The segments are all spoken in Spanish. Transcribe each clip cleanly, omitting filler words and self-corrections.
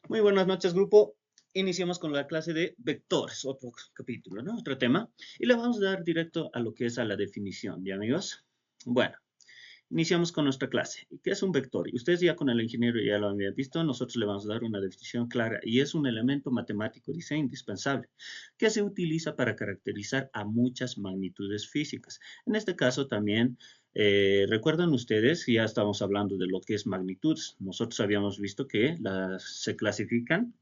Muy buenas noches, grupo. Iniciamos con la clase de vectores, otro capítulo, ¿no? Otro tema. Y le vamos a dar directo a lo que es a la definición, ¿ya amigos? Bueno, iniciamos con nuestra clase. ¿Qué es un vector? Y ustedes ya con el ingeniero ya lo habían visto, nosotros le vamos a dar una definición clara y es un elemento matemático, dice, indispensable, que se utiliza para caracterizar a muchas magnitudes físicas. En este caso también, recuerdan ustedes, ya estamos hablando de lo que es magnitudes. Nosotros habíamos visto que se clasifican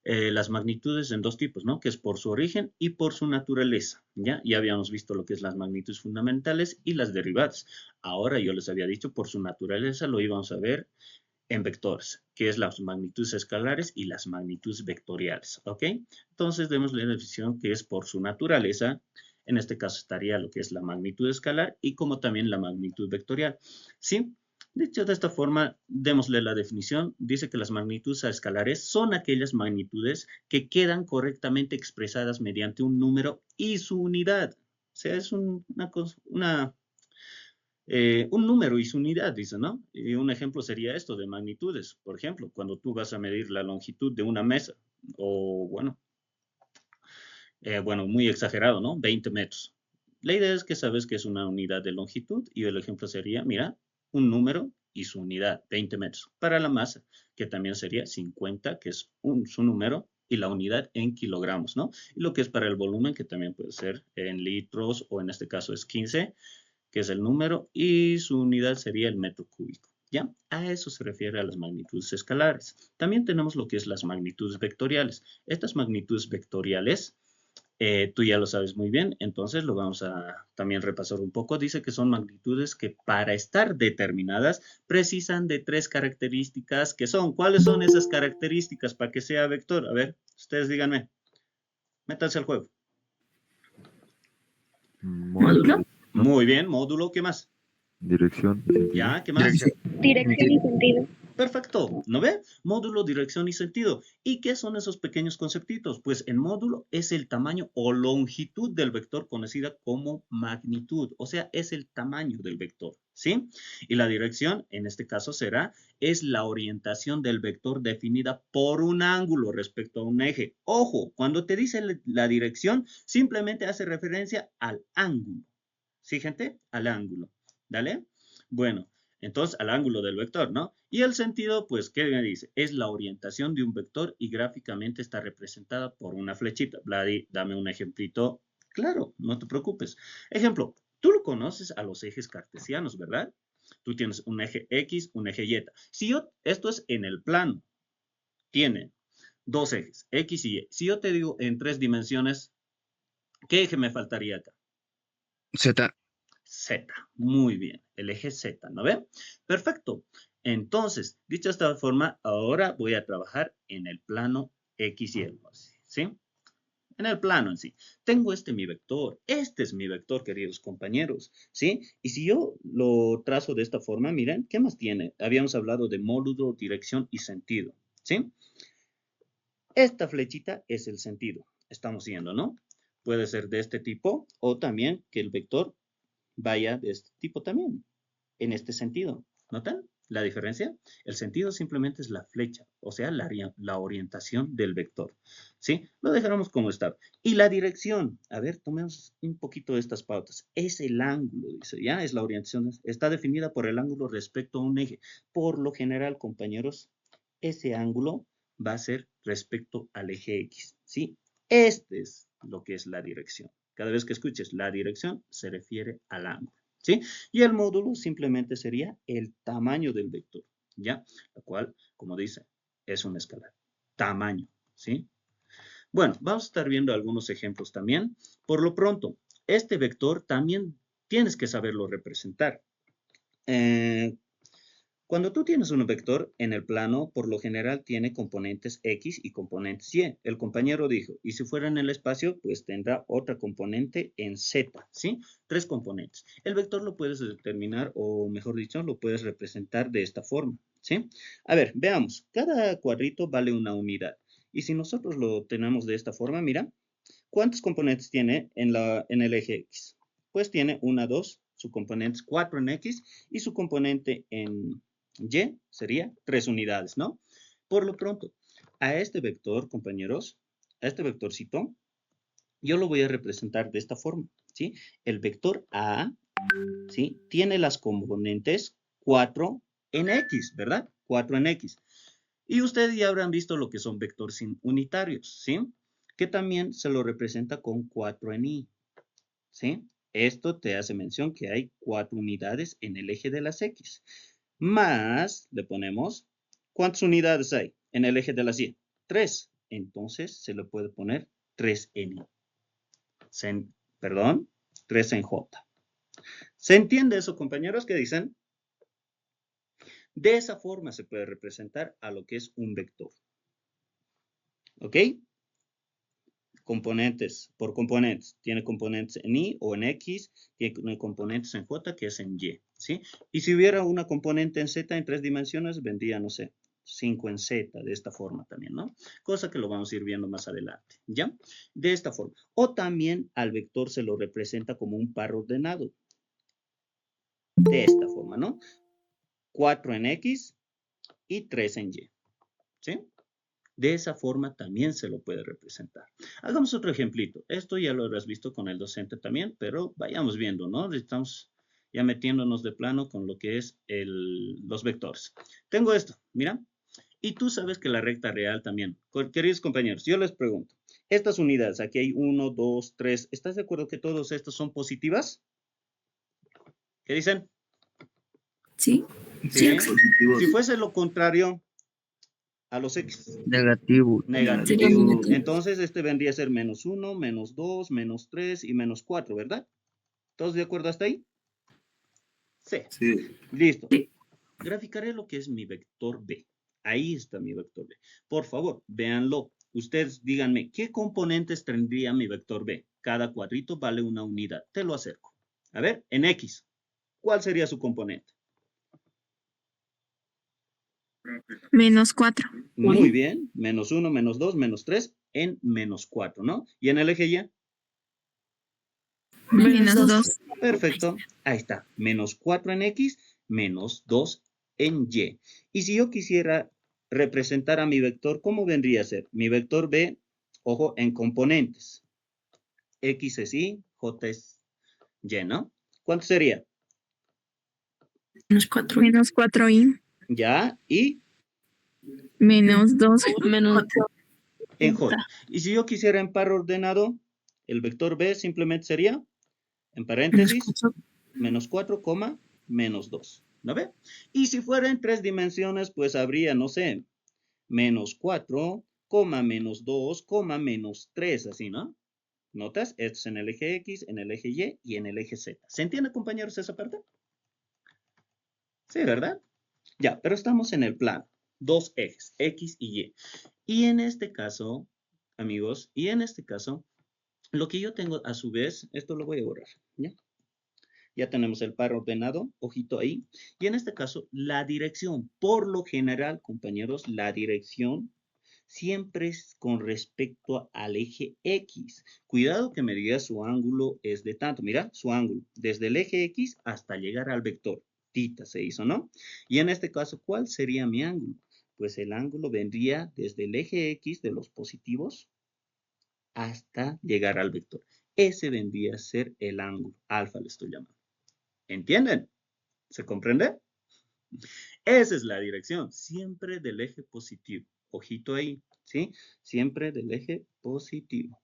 las magnitudes en dos tipos, ¿no? Que es por su origen y por su naturaleza, ¿ya? Ya habíamos visto lo que es las magnitudes fundamentales y las derivadas. Ahora yo les había dicho por su naturaleza lo íbamos a ver en vectores, que es las magnitudes escalares y las magnitudes vectoriales, ¿ok? Entonces, demos la definición que es por su naturaleza. En este caso estaría lo que es la magnitud escalar y como también la magnitud vectorial, ¿sí? Dicho de esta forma, démosle la definición. Dice que las magnitudes escalares son aquellas magnitudes que quedan correctamente expresadas mediante un número y su unidad. O sea, es un número y su unidad, dice, ¿no? Y un ejemplo sería esto de magnitudes. Por ejemplo, cuando tú vas a medir la longitud de una mesa, o bueno, muy exagerado, ¿no? 20 metros. La idea es que sabes que es una unidad de longitud y el ejemplo sería, mira, un número y su unidad, 20 metros. Para la masa, que también sería 50, que es su número, y la unidad en kilogramos, ¿no? Y lo que es para el volumen, que también puede ser en litros o en este caso es 15, que es el número, y su unidad sería el metro cúbico. ¿Ya? A eso se refiere a las magnitudes escalares. También tenemos lo que es las magnitudes vectoriales. Estas magnitudes vectoriales tú ya lo sabes muy bien, entonces lo vamos a también repasar un poco. Dice que son magnitudes que para estar determinadas precisan de tres características que son. ¿Cuáles son esas características para que sea vector? A ver, ustedes díganme. Métanse al juego. Módulo, Muy bien, módulo, ¿qué más? dirección y sentido. ¿Ya? ¿Qué más? Dirección y sentido. Perfecto, ¿no ve? Módulo, dirección y sentido. ¿Y qué son esos pequeños conceptitos? Pues el módulo es el tamaño o longitud del vector conocida como magnitud, o sea, es el tamaño del vector, ¿sí? Y la dirección, en este caso es la orientación del vector definida por un ángulo respecto a un eje. Ojo, cuando te dice la dirección, simplemente hace referencia al ángulo, ¿sí, gente? Al ángulo, ¿dale? Bueno. Entonces, al ángulo del vector, ¿no? Y el sentido, pues, ¿qué me dice? Es la orientación de un vector y gráficamente está representada por una flechita. Vladi, dame un ejemplito. Claro, no te preocupes. Ejemplo, tú lo conoces a los ejes cartesianos, ¿verdad? Tú tienes un eje X, un eje Y. Esto es en el plano, tiene dos ejes, X y Y. Si yo te digo en tres dimensiones, ¿qué eje me faltaría acá? Z. Z, muy bien, el eje Z, ¿no ve? Perfecto. Entonces, dicho de esta forma, ahora voy a trabajar en el plano X y Y, ¿sí? En el plano en sí. Tengo mi vector. Este es mi vector, queridos compañeros, ¿sí? Y si yo lo trazo de esta forma, miren, ¿qué más tiene? Habíamos hablado de módulo, dirección y sentido, ¿sí? Esta flechita es el sentido. Estamos viendo, ¿no? Puede ser de este tipo o también que el vector vaya de este tipo también, en este sentido. ¿Notan la diferencia? El sentido simplemente es la flecha, o sea, la orientación del vector. ¿Sí? Lo dejaremos como está. Y la dirección, a ver, tomemos un poquito de estas pautas. Es el ángulo, dice, ¿ya? Es la orientación, está definida por el ángulo respecto a un eje. Por lo general, compañeros, ese ángulo va a ser respecto al eje X, ¿sí? Este es lo que es la dirección. Cada vez que escuches la dirección, se refiere al ángulo, ¿sí? Y el módulo simplemente sería el tamaño del vector, ¿ya? Lo cual, como dice, es una escala. Tamaño, ¿sí? Bueno, vamos a estar viendo algunos ejemplos también. Por lo pronto, este vector también tienes que saberlo representar. Eh, Cuando tú tienes un vector en el plano, por lo general tiene componentes X y componentes Y. El compañero dijo, y si fuera en el espacio, pues tendrá otra componente en Z, ¿sí? Tres componentes. El vector lo puedes determinar, o mejor dicho, lo puedes representar de esta forma, ¿sí? A ver, veamos. Cada cuadrito vale una unidad. Y si nosotros lo tenemos de esta forma, mira, ¿cuántos componentes tiene en el eje X? Pues tiene 1, 2, su componente es 4 en X y su componente en Y sería 3 unidades, ¿no? Por lo pronto, a este vector, compañeros, a este vectorcito, yo lo voy a representar de esta forma, ¿sí? El vector A, ¿sí? Tiene las componentes 4 en X, ¿verdad? 4 en X. Y ustedes ya habrán visto lo que son vectores unitarios, ¿sí? Que también se lo representa con 4 en Y, ¿sí? Esto te hace mención que hay 4 unidades en el eje de las X. Más, le ponemos, ¿cuántas unidades hay en el eje de las Y? 3. Entonces, se le puede poner 3 en Y. Perdón, 3 en J. ¿Se entiende eso, compañeros? ¿Qué dicen? De esa forma se puede representar a lo que es un vector. ¿Ok? Componentes, por componentes. Tiene componentes en Y o en X, tiene componentes en J, que es en Y, ¿sí? Y si hubiera una componente en Z en 3 dimensiones, vendría, no sé, 5 en Z, de esta forma también, ¿no? Cosa que lo vamos a ir viendo más adelante, ¿ya? De esta forma. O también al vector se lo representa como un par ordenado. De esta forma, ¿no? 4 en X y 3 en Y, ¿sí? De esa forma también se lo puede representar. Hagamos otro ejemplito. Esto ya lo habrás visto con el docente también, pero vayamos viendo, ¿no? Estamos ya metiéndonos de plano con lo que es los vectores. Tengo esto, mira. Y tú sabes que la recta real también. Queridos compañeros, yo les pregunto, estas unidades, aquí hay 1, 2, 3, ¿estás de acuerdo que todas estas son positivas? ¿Qué dicen? Sí. Sí. Si fuese lo contrario a los X. Negativo. Negativo. Entonces, este vendría a ser menos 1, menos 2, menos 3 y menos 4, ¿verdad? ¿Todos de acuerdo hasta ahí? Sí. Listo. Graficaré lo que es mi vector B. Ahí está mi vector B. Por favor, véanlo. Ustedes díganme, ¿qué componentes tendría mi vector B? Cada cuadrito vale una unidad. Te lo acerco. A ver, en X, ¿cuál sería su componente? Menos 4. Muy bien. Menos 1, menos 2, menos 3 en menos 4, ¿no? ¿Y en el eje Y? Menos 2. Perfecto. Ahí está. Menos 4 en X, menos 2 en Y. Y si yo quisiera representar a mi vector, ¿cómo vendría a ser? Mi vector B, ojo, en componentes. X es Y, J es Y, ¿no? ¿Cuánto sería? Menos 4. Menos 4y. Ya, y Menos 2. Menos en J. Y si yo quisiera en par ordenado, el vector B simplemente sería, en paréntesis, menos 4, menos 2. ¿No ve? Y si fuera en 3 dimensiones, pues habría, no sé, menos 4, menos 2, menos 3, así, ¿no? ¿Notas? Esto es en el eje X, en el eje Y y en el eje Z. ¿Se entiende, compañeros, esa parte? Sí, ¿verdad? Ya, pero estamos en el plano. Dos ejes, X y Y. Y en este caso, amigos, y en este caso, lo que yo tengo a su vez, esto lo voy a borrar, ¿ya? Ya tenemos el par ordenado, ojito ahí. Y en este caso, la dirección. Por lo general, compañeros, la dirección siempre es con respecto al eje X. Cuidado que me diga su ángulo es de tanto. Mira, su ángulo, desde el eje X hasta llegar al vector. Tita se hizo, ¿no? Y en este caso, ¿cuál sería mi ángulo? Pues el ángulo vendría desde el eje X de los positivos hasta llegar al vector. Ese vendría a ser el ángulo. Alfa le estoy llamando. ¿Entienden? ¿Se comprende? Esa es la dirección, siempre del eje positivo. Ojito ahí, ¿sí? Siempre del eje positivo.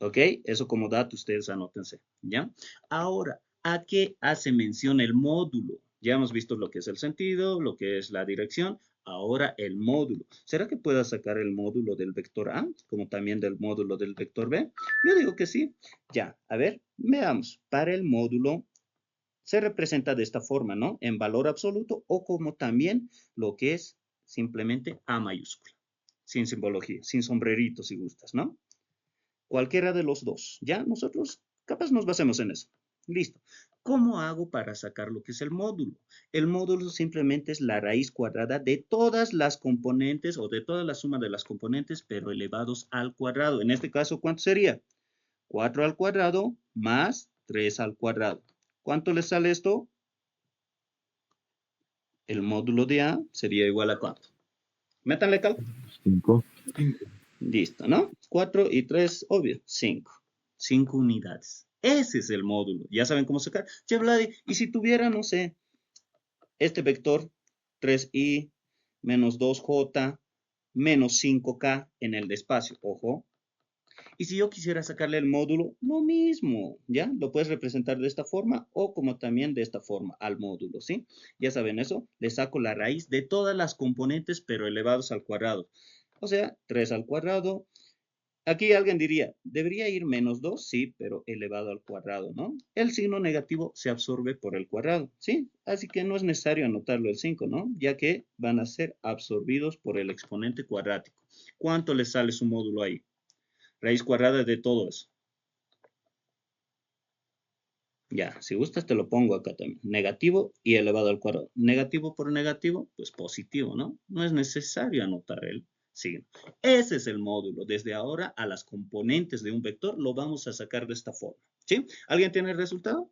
¿Ok? Eso como dato ustedes anótense, ¿ya? Ahora, ¿a qué hace mención el módulo? Ya hemos visto lo que es el sentido, lo que es la dirección. Ahora el módulo. ¿Será que pueda sacar el módulo del vector A, como también del módulo del vector B? Yo digo que sí. Ya, a ver, veamos. Para el módulo se representa de esta forma, ¿no? En valor absoluto o como también lo que es simplemente A mayúscula, sin simbología, sin sombrerito si gustas, ¿no? Cualquiera de los dos, ¿ya? Nosotros capaz nos basemos en eso. Listo. ¿Cómo hago para sacar lo que es el módulo? El módulo simplemente es la raíz cuadrada de todas las componentes o de toda la suma de las componentes, pero elevados al cuadrado. En este caso, ¿cuánto sería? 4 al cuadrado más 3 al cuadrado. ¿Cuánto le sale esto? El módulo de A sería igual a ¿cuánto? Métanle cálculo. 5. Listo, ¿no? 4 y 3, obvio, 5. 5 unidades. Ese es el módulo. Ya saben cómo sacar. Che, Vladi, y si tuviera, no sé, este vector 3i menos 2j menos 5k en el espacio, ojo. Y si yo quisiera sacarle el módulo, lo mismo, ¿ya? Lo puedes representar de esta forma o como también de esta forma al módulo, ¿sí? Ya saben eso, le saco la raíz de todas las componentes, pero elevados al cuadrado. O sea, 3 al cuadrado. Aquí alguien diría, debería ir menos 2, sí, pero elevado al cuadrado, ¿no? El signo negativo se absorbe por el cuadrado, ¿sí? Así que no es necesario anotarlo el 5, ¿no? Ya que van a ser absorbidos por el exponente cuadrático. ¿Cuánto le sale su módulo ahí? Raíz cuadrada de todo eso. Ya, si gustas te lo pongo acá también. Negativo y elevado al cuadrado. Negativo por negativo, pues positivo, ¿no? No es necesario anotar el signo. Ese es el módulo. Desde ahora a las componentes de un vector lo vamos a sacar de esta forma. ¿Sí? ¿Alguien tiene el resultado?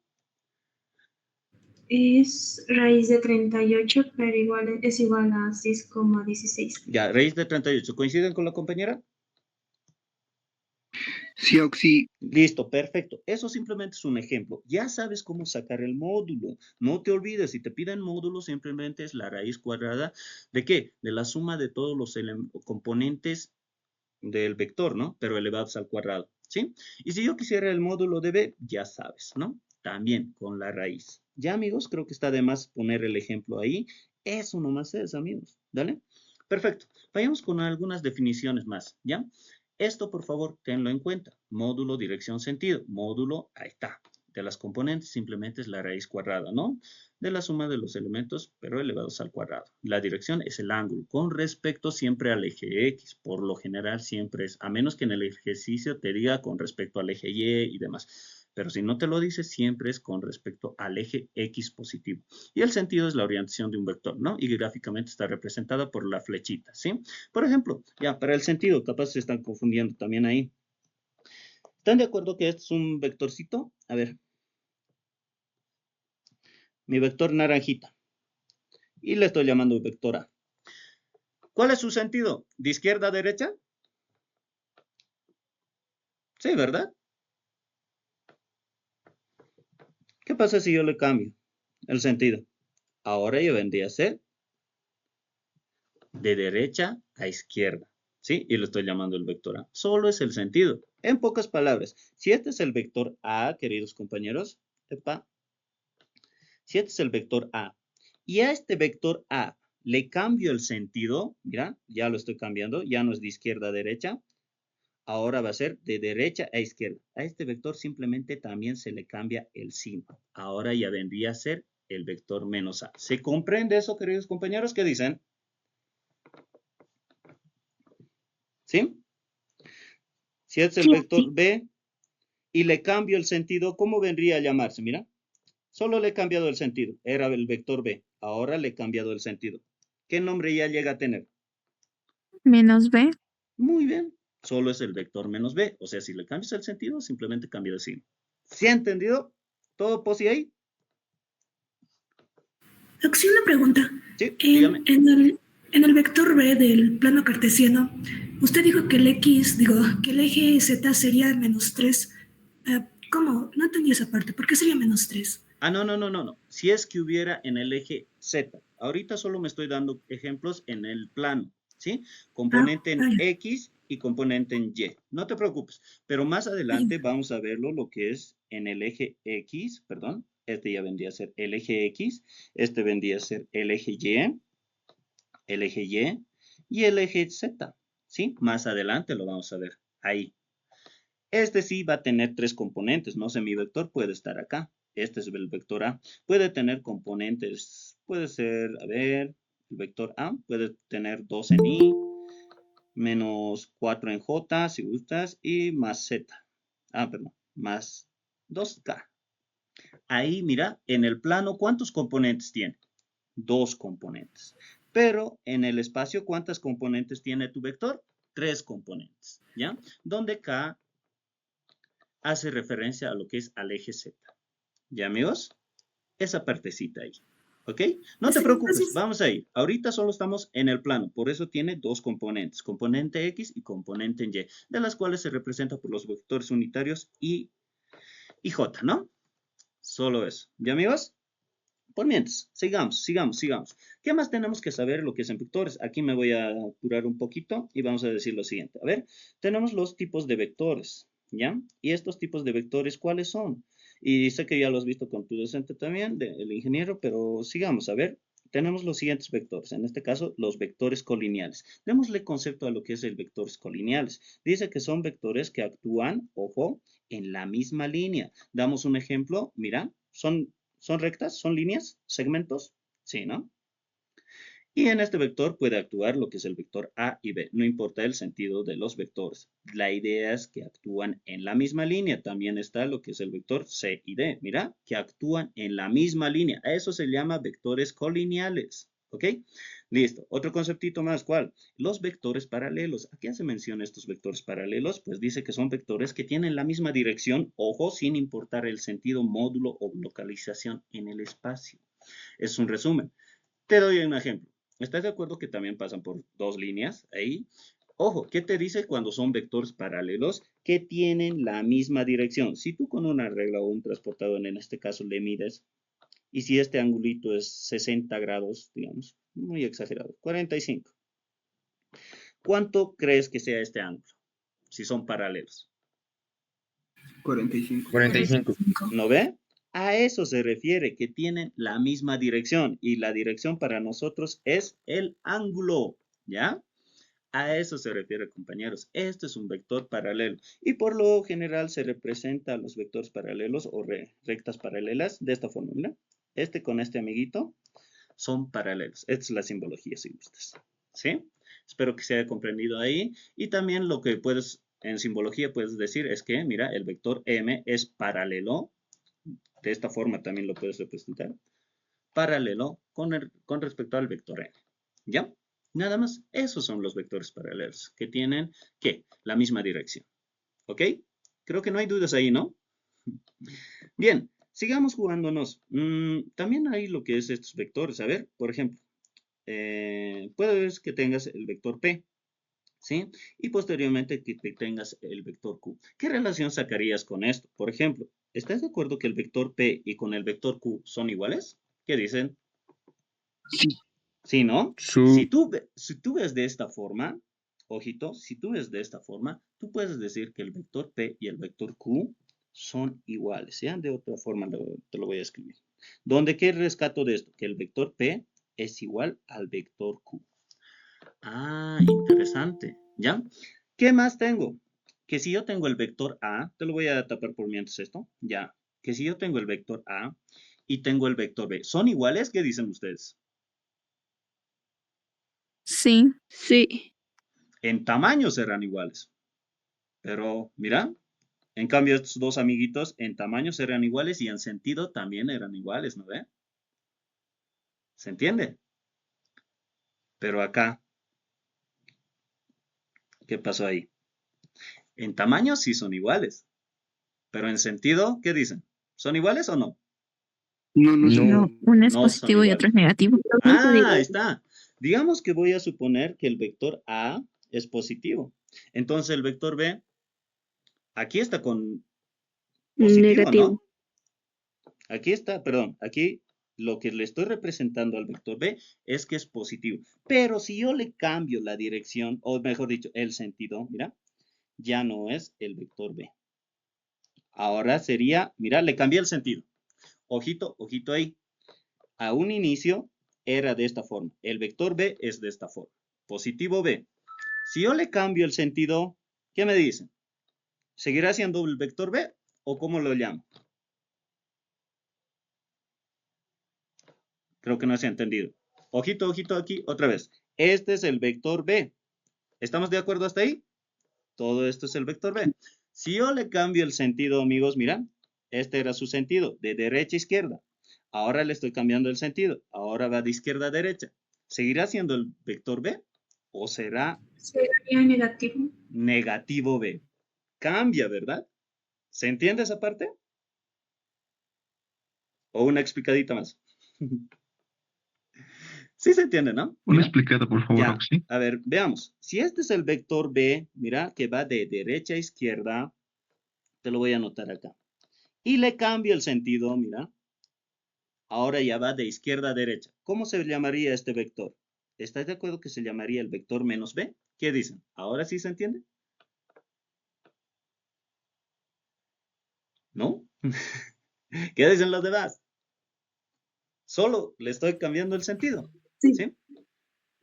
Es raíz de 38, pero es igual a 6,16. Ya, raíz de 38. ¿Coinciden con la compañera? Sí, Oxy. Listo, perfecto. Eso simplemente es un ejemplo. Ya sabes cómo sacar el módulo. No te olvides, si te piden módulo, simplemente es la raíz cuadrada ¿de qué? De la suma de todos los componentes del vector, ¿no? Pero elevados al cuadrado, ¿sí? Y si yo quisiera el módulo de b, ya sabes, ¿no? También con la raíz. Ya, amigos, creo que está de más poner el ejemplo ahí. Eso nomás es, amigos, ¿vale? Perfecto. Vayamos con algunas definiciones más, ¿ya? Esto, por favor, tenlo en cuenta. Módulo, dirección, sentido. Módulo, ahí está. De las componentes simplemente es la raíz cuadrada, ¿no? De la suma de los elementos, pero elevados al cuadrado. La dirección es el ángulo, con respecto siempre al eje X. Por lo general siempre es, a menos que en el ejercicio te diga con respecto al eje Y y demás. Pero si no te lo dice, siempre es con respecto al eje X positivo. Y el sentido es la orientación de un vector, ¿no? Y gráficamente está representada por la flechita, ¿sí? Por ejemplo, ya, para el sentido, capaz se están confundiendo también ahí. ¿Están de acuerdo que este es un vectorcito? A ver. Mi vector naranjita. Y le estoy llamando vector A. ¿Cuál es su sentido? ¿De izquierda a derecha? Sí, ¿verdad? ¿Qué pasa si yo le cambio el sentido? Ahora yo vendría a ser de derecha a izquierda, ¿sí? Y lo estoy llamando el vector A. Solo es el sentido. En pocas palabras, si este es el vector A, queridos compañeros, si este es el vector A, y a este vector A le cambio el sentido, mira, ya lo estoy cambiando, ya no es de izquierda a derecha, ahora va a ser de derecha a izquierda. A este vector simplemente también se le cambia el signo. Ahora ya vendría a ser el vector menos A. ¿Se comprende eso, queridos compañeros? ¿Qué dicen? ¿Sí? Si es el vector B y le cambio el sentido, ¿cómo vendría a llamarse? Mira, solo le he cambiado el sentido. Era el vector B. Ahora le he cambiado el sentido. ¿Qué nombre ya llega a tener? Menos b. Muy bien. Solo es el vector menos B. O sea, si le cambias el sentido, simplemente cambia de signo. ¿Se ha entendido? ¿Todo posi ahí? Oxy, una pregunta. Sí, dígame. En el vector B del plano cartesiano, usted dijo que que el eje Z sería menos 3. ¿Cómo? No entendí esa parte. ¿Por qué sería menos 3? Ah, no. Si es que hubiera en el eje Z. Ahorita solo me estoy dando ejemplos en el plano, ¿sí? Componente en X y componente en Y. No te preocupes. Pero más adelante vamos a verlo lo que es en el eje X, perdón. Este ya vendría a ser el eje X. Este vendría a ser el eje Y y el eje Z, ¿sí? Más adelante lo vamos a ver ahí. Este sí va a tener 3 componentes, no sé, mi vector puede estar acá. Este es el vector A. Puede tener componentes, puede ser, a ver, el vector A puede tener 2 en I, menos 4 en J, si gustas, y más Z. Perdón, más 2K. Ahí, mira, en el plano, ¿cuántos componentes tiene? 2 componentes. Pero en el espacio, ¿cuántas componentes tiene tu vector? 3 componentes, ¿ya? Donde K hace referencia a lo que es al eje Z. ¿Ya, amigos? Esa partecita ahí. ¿Ok? No te Sí, preocupes, entonces, vamos a ir. Ahorita solo estamos en el plano, por eso tiene dos componentes, componente X y componente Y, de las cuales se representa por los vectores unitarios y J, ¿no? Solo eso. ¿Ya, amigos? Por mientras, sigamos. ¿Qué más tenemos que saber lo que es en vectores? Aquí me voy a apurar un poquito y vamos a decir lo siguiente. A ver, tenemos los tipos de vectores, ¿ya? Y estos tipos de vectores, ¿cuáles son? Y sé que ya lo has visto con tu docente también, el ingeniero, pero sigamos, a ver. Tenemos los siguientes vectores, en este caso los vectores colineales. Démosle concepto a lo que es el vectores colineales. Dice que son vectores que actúan, ojo, en la misma línea. Damos un ejemplo, mira, ¿son rectas? ¿Son líneas? ¿Segmentos? Sí, ¿no? Y en este vector puede actuar lo que es el vector A y B, no importa el sentido de los vectores. La idea es que actúan en la misma línea. También está lo que es el vector C y D. Mira, que actúan en la misma línea. A eso se llama vectores colineales. ¿Ok? Listo. Otro conceptito más, ¿cuál? Los vectores paralelos. ¿A qué se menciona estos vectores paralelos? Pues dice que son vectores que tienen la misma dirección, ojo, sin importar el sentido, módulo o localización en el espacio. Es un resumen. Te doy un ejemplo. ¿Estás de acuerdo que también pasan por dos líneas ahí? Ojo, ¿qué te dice cuando son vectores paralelos que tienen la misma dirección? Si tú con una regla o un transportador, en este caso, le mides, y si este angulito es 60 grados, digamos, muy exagerado, 45. ¿Cuánto crees que sea este ángulo? Si son paralelos. 45. 45. ¿No ve? A eso se refiere, que tienen la misma dirección. Y la dirección para nosotros es el ángulo, ¿ya? A eso se refiere, compañeros. Esto es un vector paralelo. Y por lo general se representa a los vectores paralelos o rectas paralelas de esta forma, ¿no? Este con este amiguito son paralelos. Esta es la simbología, si gustas. ¿Sí? Espero que se haya comprendido ahí. Y también lo que puedes, en simbología puedes decir es que, mira, el vector M es paralelo. De esta forma también lo puedes representar. Paralelo con respecto al vector N. ¿Ya? Nada más. Esos son los vectores paralelos que tienen, ¿qué? La misma dirección. ¿Ok? Creo que no hay dudas ahí, ¿no? Bien, sigamos jugándonos. También hay lo que es estos vectores. A ver, por ejemplo, puedes que tengas el vector P, ¿sí? Y posteriormente que tengas el vector Q. ¿Qué relación sacarías con esto? Por ejemplo, ¿estás de acuerdo que el vector P y con el vector Q son iguales? ¿Qué dicen? Sí, ¿no? Si tú ves de esta forma, ojito, si tú ves de esta forma, tú puedes decir que el vector P y el vector Q son iguales, ¿ya? De otra forma te lo voy a escribir. ¿Dónde qué rescato de esto? Que el vector P es igual al vector Q. Ah, interesante, ¿ya? ¿Qué más tengo? Que si yo tengo el vector A, te lo voy a tapar por mientras esto, ya. Que si yo tengo el vector A y tengo el vector B, ¿son iguales? ¿Qué dicen ustedes? Sí. Sí. En tamaño serán iguales. Pero, mira, en cambio estos dos amiguitos en tamaño serán iguales y en sentido también eran iguales, ¿no ve? ¿Se entiende? Pero acá, ¿qué pasó ahí? En tamaño sí son iguales. Pero en sentido, ¿qué dicen? ¿Son iguales o no? No, no son. No, uno es No son positivo y otro iguales. es negativo. Ah, ahí está. Digamos que voy a suponer que el vector A es positivo. Entonces el vector B, aquí está con positivo, Negativo. ¿no? Aquí está, perdón, aquí lo que le estoy representando al vector B es que es positivo. Pero si yo le cambio la dirección, o mejor dicho, el sentido, mira, ya no es el vector B. Ahora sería, mira, le cambié el sentido. Ojito, ojito ahí. A un inicio era de esta forma. El vector B es de esta forma. Positivo B. Si yo le cambio el sentido, ¿qué me dicen? ¿Seguirá siendo el vector B o cómo lo llamo? Creo que no se ha entendido. Ojito, ojito aquí, otra vez. Este es el vector B. ¿Estamos de acuerdo hasta ahí? Todo esto es el vector B. Si yo le cambio el sentido, amigos, mira, este era su sentido, de derecha a izquierda. Ahora le estoy cambiando el sentido. Ahora va de izquierda a derecha. ¿Seguirá siendo el vector B o será Sería negativo. negativo B? Cambia, ¿verdad? ¿Se entiende esa parte? ¿O una explicadita más? Sí se entiende, ¿no? Una Mira, explicada, por favor, ya, Roxy. a ver, veamos. Si este es el vector B, mira, que va de derecha a izquierda, te lo voy a anotar acá. Y le cambio el sentido, mira. Ahora ya va de izquierda a derecha. ¿Cómo se llamaría este vector? ¿Estás de acuerdo que se llamaría el vector menos B? ¿Qué dicen? ¿Ahora sí se entiende? ¿No? ¿Qué dicen los demás? Solo le estoy cambiando el sentido. Sí. ¿Sí?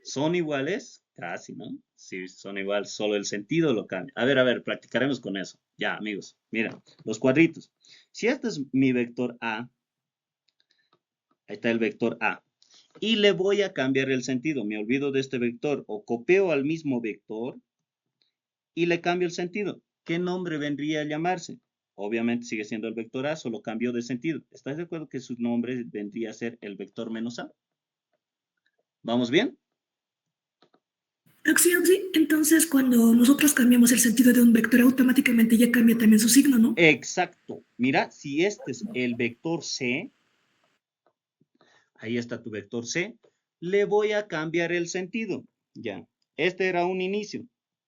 ¿Son iguales? Casi, ¿no? Si son iguales, solo el sentido lo cambia. A ver, practicaremos con eso. Ya, amigos, mira, los cuadritos. Si este es mi vector A, ahí está el vector A, y le voy a cambiar el sentido. Me olvido de este vector o copio al mismo vector y le cambio el sentido. ¿Qué nombre vendría a llamarse? Obviamente sigue siendo el vector A, solo cambió de sentido. ¿Estás de acuerdo que su nombre vendría a ser el vector menos A? ¿Vamos bien? Acción, sí. Entonces, cuando nosotros cambiamos el sentido de un vector, automáticamente ya cambia también su signo, ¿no? Exacto. Mira, si este es el vector C, ahí está tu vector C, le voy a cambiar el sentido. Ya, este era un inicio.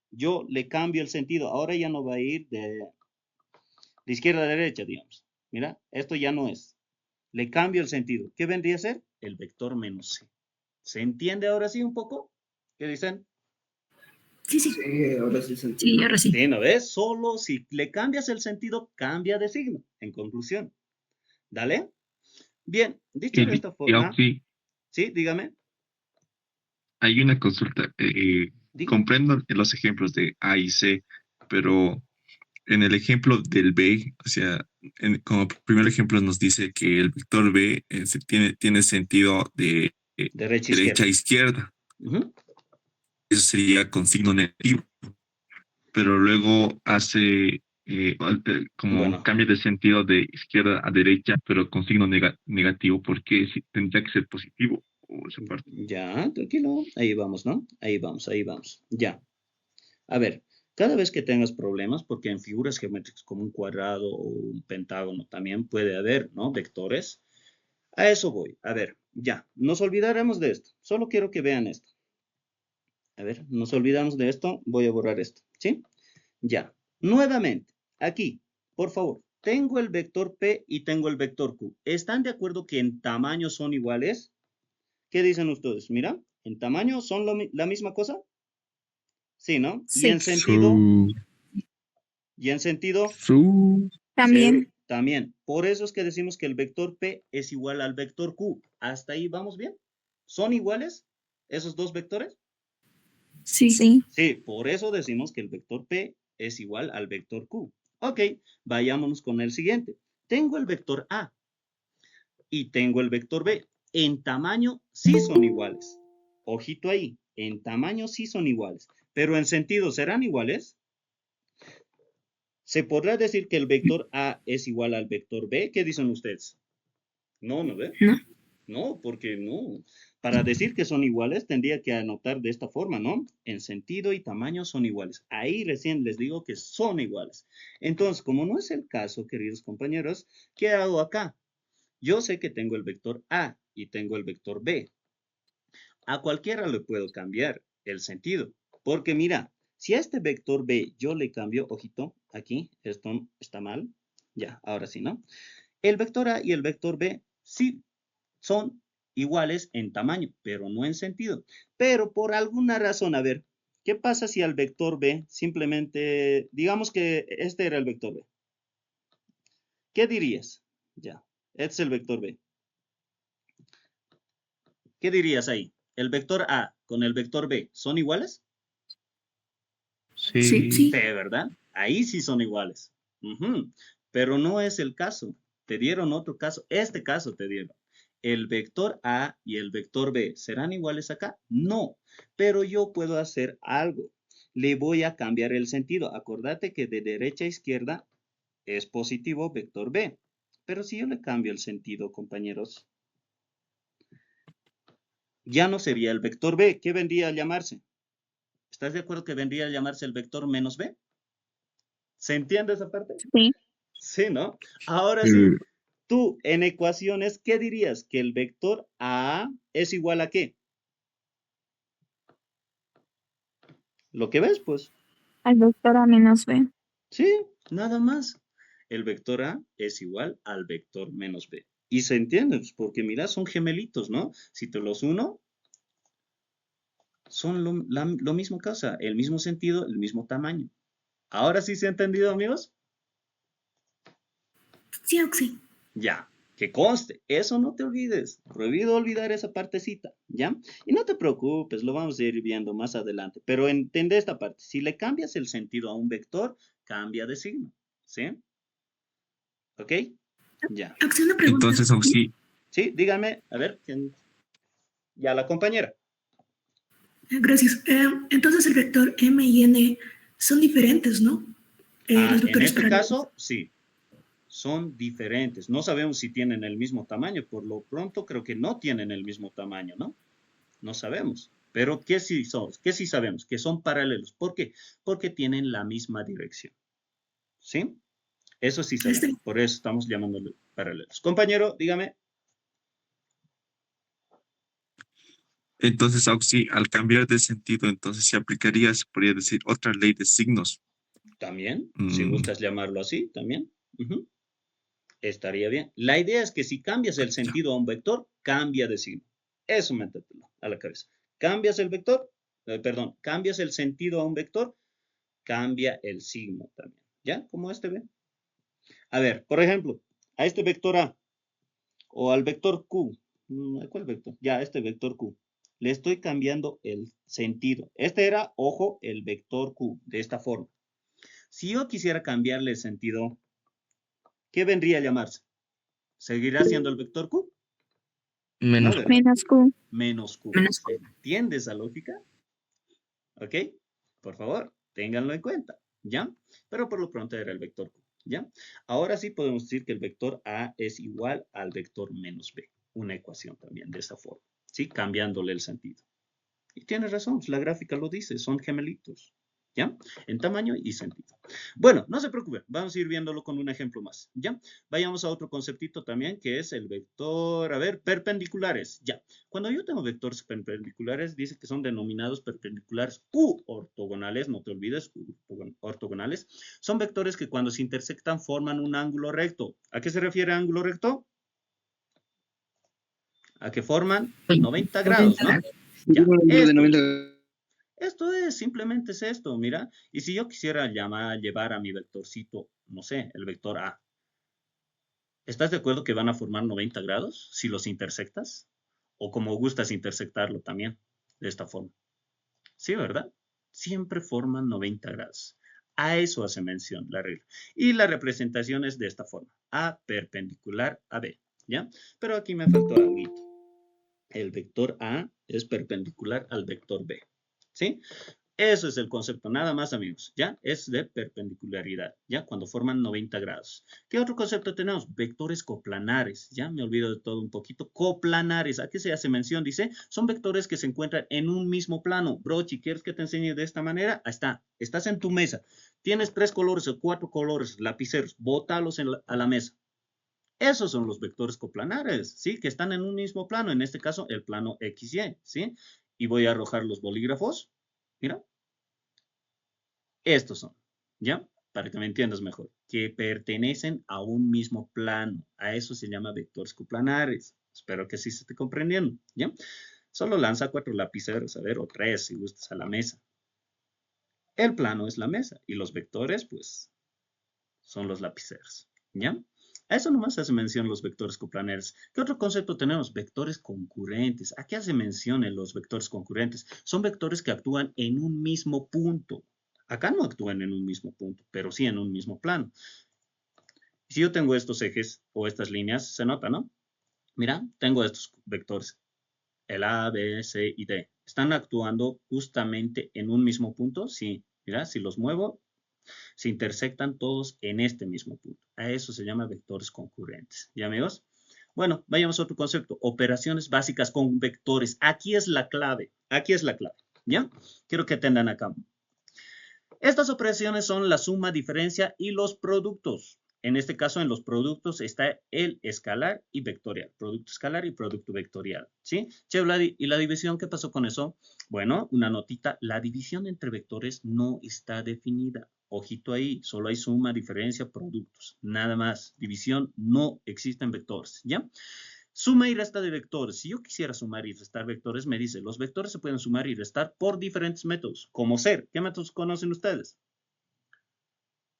Yo le cambio el sentido. Ahora ya no va a ir de izquierda a derecha, digamos. Mira, esto ya no es. Le cambio el sentido. ¿Qué vendría a ser? El vector menos C. ¿Se entiende ahora sí un poco? ¿Qué dicen? Sí, sí. Sí, ahora sí se Sí, entiende. ahora sí. Sí, ¿no ves? Solo si le cambias el sentido, cambia de signo. En conclusión. ¿Dale? Bien, dicho de esta Y forma, Roxy, sí, dígame. hay una consulta. Dígame. Comprendo los ejemplos de A y C, pero en el ejemplo del B, o sea, como primer ejemplo nos dice que el vector B tiene sentido de Derecha, derecha izquierda. a izquierda. Ujú. Eso sería con signo negativo, pero luego hace como Bueno, cambia de sentido de izquierda a derecha, pero con signo negativo, porque tendría que ser positivo o esa parte. ya, tranquilo. Ahí vamos, ¿no? Ahí vamos, ahí vamos. Ya. A ver, cada vez que tengas problemas, porque en figuras geométricas como un cuadrado o un pentágono también puede haber, ¿no? Vectores. A eso voy. A ver, ya. Nos olvidaremos de esto. Solo quiero que vean esto. A ver, nos olvidamos de esto. Voy a borrar esto. ¿Sí? Ya. Nuevamente, aquí, por favor, tengo el vector P y tengo el vector Q. ¿Están de acuerdo que en tamaño son iguales? ¿Qué dicen ustedes? Mira, en tamaño son la misma cosa. Sí, ¿no? Y en Sí, sentido, Su, y en sentido, su. también. también. Por eso es que decimos que el vector P es igual al vector Q. ¿Hasta ahí vamos bien? ¿Son iguales esos dos vectores? Sí. Sí. Sí, por eso decimos que el vector P es igual al vector Q. Ok, vayámonos con el siguiente. Tengo el vector A y tengo el vector B. En tamaño sí son iguales. Ojito ahí, en tamaño sí son iguales. Pero en sentido, ¿serán iguales? ¿Se podrá decir que el vector A es igual al vector B? ¿Qué dicen ustedes? No, ¿no ve? ¿No? No, porque no. Para decir que son iguales, tendría que anotar de esta forma, ¿no? En sentido y tamaño son iguales. Ahí recién les digo que son iguales. Entonces, como no es el caso, queridos compañeros, ¿qué hago acá? Yo sé que tengo el vector A y tengo el vector B. A cualquiera le puedo cambiar el sentido. Porque mira, si a este vector B yo le cambio, ojito, aquí, esto está mal. Ya, ahora sí, ¿no? El vector A y el vector B sí son iguales en tamaño, pero no en sentido. Pero por alguna razón, a ver, ¿qué pasa si al vector B simplemente, digamos que este era el vector B? ¿Qué dirías? Ya, este es el vector B. ¿Qué dirías ahí? ¿El vector A con el vector B son iguales? Sí. Sí. Sí. Sí, ¿verdad? Ahí sí son iguales. Ujú. Pero no es el caso. Te dieron otro caso. Este caso te dieron. ¿El vector A y el vector B serán iguales acá? No. Pero yo puedo hacer algo. Le voy a cambiar el sentido. Acordate que de derecha a izquierda es positivo vector B. Pero si yo le cambio el sentido, compañeros, ya no sería el vector B. ¿Qué vendría a llamarse? ¿Estás de acuerdo que vendría a llamarse el vector menos B? ¿Se entiende esa parte? Sí. Sí, ¿no? Ahora sí, tú en ecuaciones, ¿qué dirías? Que el vector A es igual a ¿qué? Lo que ves, pues. Al vector A menos B. Sí, nada más. El vector A es igual al vector menos B. Y se entiende, pues, porque mira, son gemelitos, ¿no? Si te los uno, son lo mismo cosa, el mismo sentido, el mismo tamaño. ¿Ahora sí se ha entendido, amigos? Sí, Oxy. Ya, que conste, eso no te olvides. Prohibido olvidar esa partecita, ¿ya? Y no te preocupes, lo vamos a ir viendo más adelante. Pero entende esta parte. Si le cambias el sentido a un vector, cambia de signo, ¿sí? ¿Ok? Ya. Oxy, una pregunta. Entonces, Oxy, Sí, dígame, a ver, ¿quién? Ya la compañera. Gracias. Entonces el vector M y N son diferentes, ¿no? Los En vectores este paralelos. caso, sí, son diferentes. No sabemos si tienen el mismo tamaño. Por lo pronto, creo que no tienen el mismo tamaño, ¿no? No sabemos. Pero ¿qué sí son? ¿Qué sí sabemos? Que son paralelos. ¿Por qué? Porque tienen la misma dirección. ¿Sí? Eso sí sabemos. Por eso estamos llamándolos paralelos. Compañero, dígame. entonces, Oxy, al cambiar de sentido, entonces se aplicaría, se podría decir, otra ley de signos. También, si Mm, gustas llamarlo así, también. Ujú. Estaría bien. La idea es que si cambias el ya. sentido a un vector, cambia de signo. Eso métetelo a la cabeza. Cambias el vector, perdón, cambias el sentido a un vector, cambia el signo también. ¿Ya? Como este ve. A ver, por ejemplo, a este vector A o al vector Q. ¿Cuál vector? Ya, este vector Q. Le estoy cambiando el sentido. Este era, ojo, el vector Q, de esta forma. Si yo quisiera cambiarle el sentido, ¿qué vendría a llamarse? ¿Seguirá siendo el vector Q? Menos No, Q. ¿verdad? Menos Q. Menos Q. Menos ¿Se entiende esa lógica? ¿Ok? Por favor, ténganlo en cuenta, ¿ya? Pero por lo pronto era el vector Q, ¿ya? Ahora sí podemos decir que el vector A es igual al vector menos B. Una ecuación también de esa forma, ¿sí? Cambiándole el sentido. Y tienes razón, la gráfica lo dice, son gemelitos, ¿ya? En tamaño y sentido. Bueno, no se preocupen, vamos a ir viéndolo con un ejemplo más, ¿ya? Vayamos a otro conceptito también, que es el vector, a ver, perpendiculares, ya. Cuando yo tengo vectores perpendiculares, dice que son denominados perpendiculares u ortogonales, no te olvides, ortogonales. Son vectores que cuando se intersectan forman un ángulo recto. ¿A qué se refiere ángulo recto? A que forman 90 grados, ¿no? Ya, esto es, simplemente es esto, mira. Y si yo quisiera llevar a mi vectorcito, no sé, el vector A, ¿estás de acuerdo que van a formar 90 grados si los intersectas? O como gustas intersectarlo también, de esta forma. Sí, ¿verdad? Siempre forman 90 grados. A eso hace mención la regla. Y la representación es de esta forma. A perpendicular a B, ¿ya? Pero aquí me faltó algo. El vector A es perpendicular al vector B, ¿sí? Eso es el concepto, nada más, amigos, ¿ya? Es de perpendicularidad, ¿ya? Cuando forman 90 grados. ¿Qué otro concepto tenemos? Vectores coplanares, ¿ya? Me olvido de todo un poquito. Coplanares, ¿a qué se hace mención? Dice, son vectores que se encuentran en un mismo plano. Brochi, ¿quieres que te enseñe de esta manera? Ahí está, estás en tu mesa. Tienes 3 colores o 4 colores, lapiceros, bótalos a la mesa. Esos son los vectores coplanares, ¿sí? Que están en un mismo plano, en este caso el plano XY, ¿sí? Y voy a arrojar los bolígrafos. Mira, estos son, ¿ya? Para que me entiendas mejor, que pertenecen a un mismo plano. A eso se llama vectores coplanares. Espero que sí se esté comprendiendo, ¿ya? Solo lanza 4 lapiceros, a ver, o 3 si gustas a la mesa. El plano es la mesa y los vectores, pues, son los lapiceros, ¿ya? A eso nomás hace mención los vectores coplanares. ¿Qué otro concepto tenemos? Vectores concurrentes. ¿A qué hace mención en los vectores concurrentes? Son vectores que actúan en un mismo punto. Acá no actúan en un mismo punto, pero sí en un mismo plano. Si yo tengo estos ejes o estas líneas, se nota, ¿no? Mira, tengo estos vectores. El A, B, C y D. ¿Están actuando justamente en un mismo punto? Sí. Mira, si los muevo, se intersectan todos en este mismo punto. A eso se llama vectores concurrentes. ¿Ya, amigos? Bueno, vayamos a otro concepto. Operaciones básicas con vectores. Aquí es la clave. Aquí es la clave. ¿Ya? Quiero que tengan acá. Estas operaciones son la suma, diferencia y los productos. En este caso, en los productos está el escalar y vectorial. Producto escalar y producto vectorial. ¿Sí? Che, ¿y la división qué pasó con eso? Bueno, una notita. La división entre vectores no está definida. Ojito ahí. Solo hay suma, diferencia, productos. Nada más. División no existe en vectores. ¿Ya? Suma y resta de vectores. Si yo quisiera sumar y restar vectores, me dice, los vectores se pueden sumar y restar por diferentes métodos. Como ser. ¿Qué métodos conocen ustedes?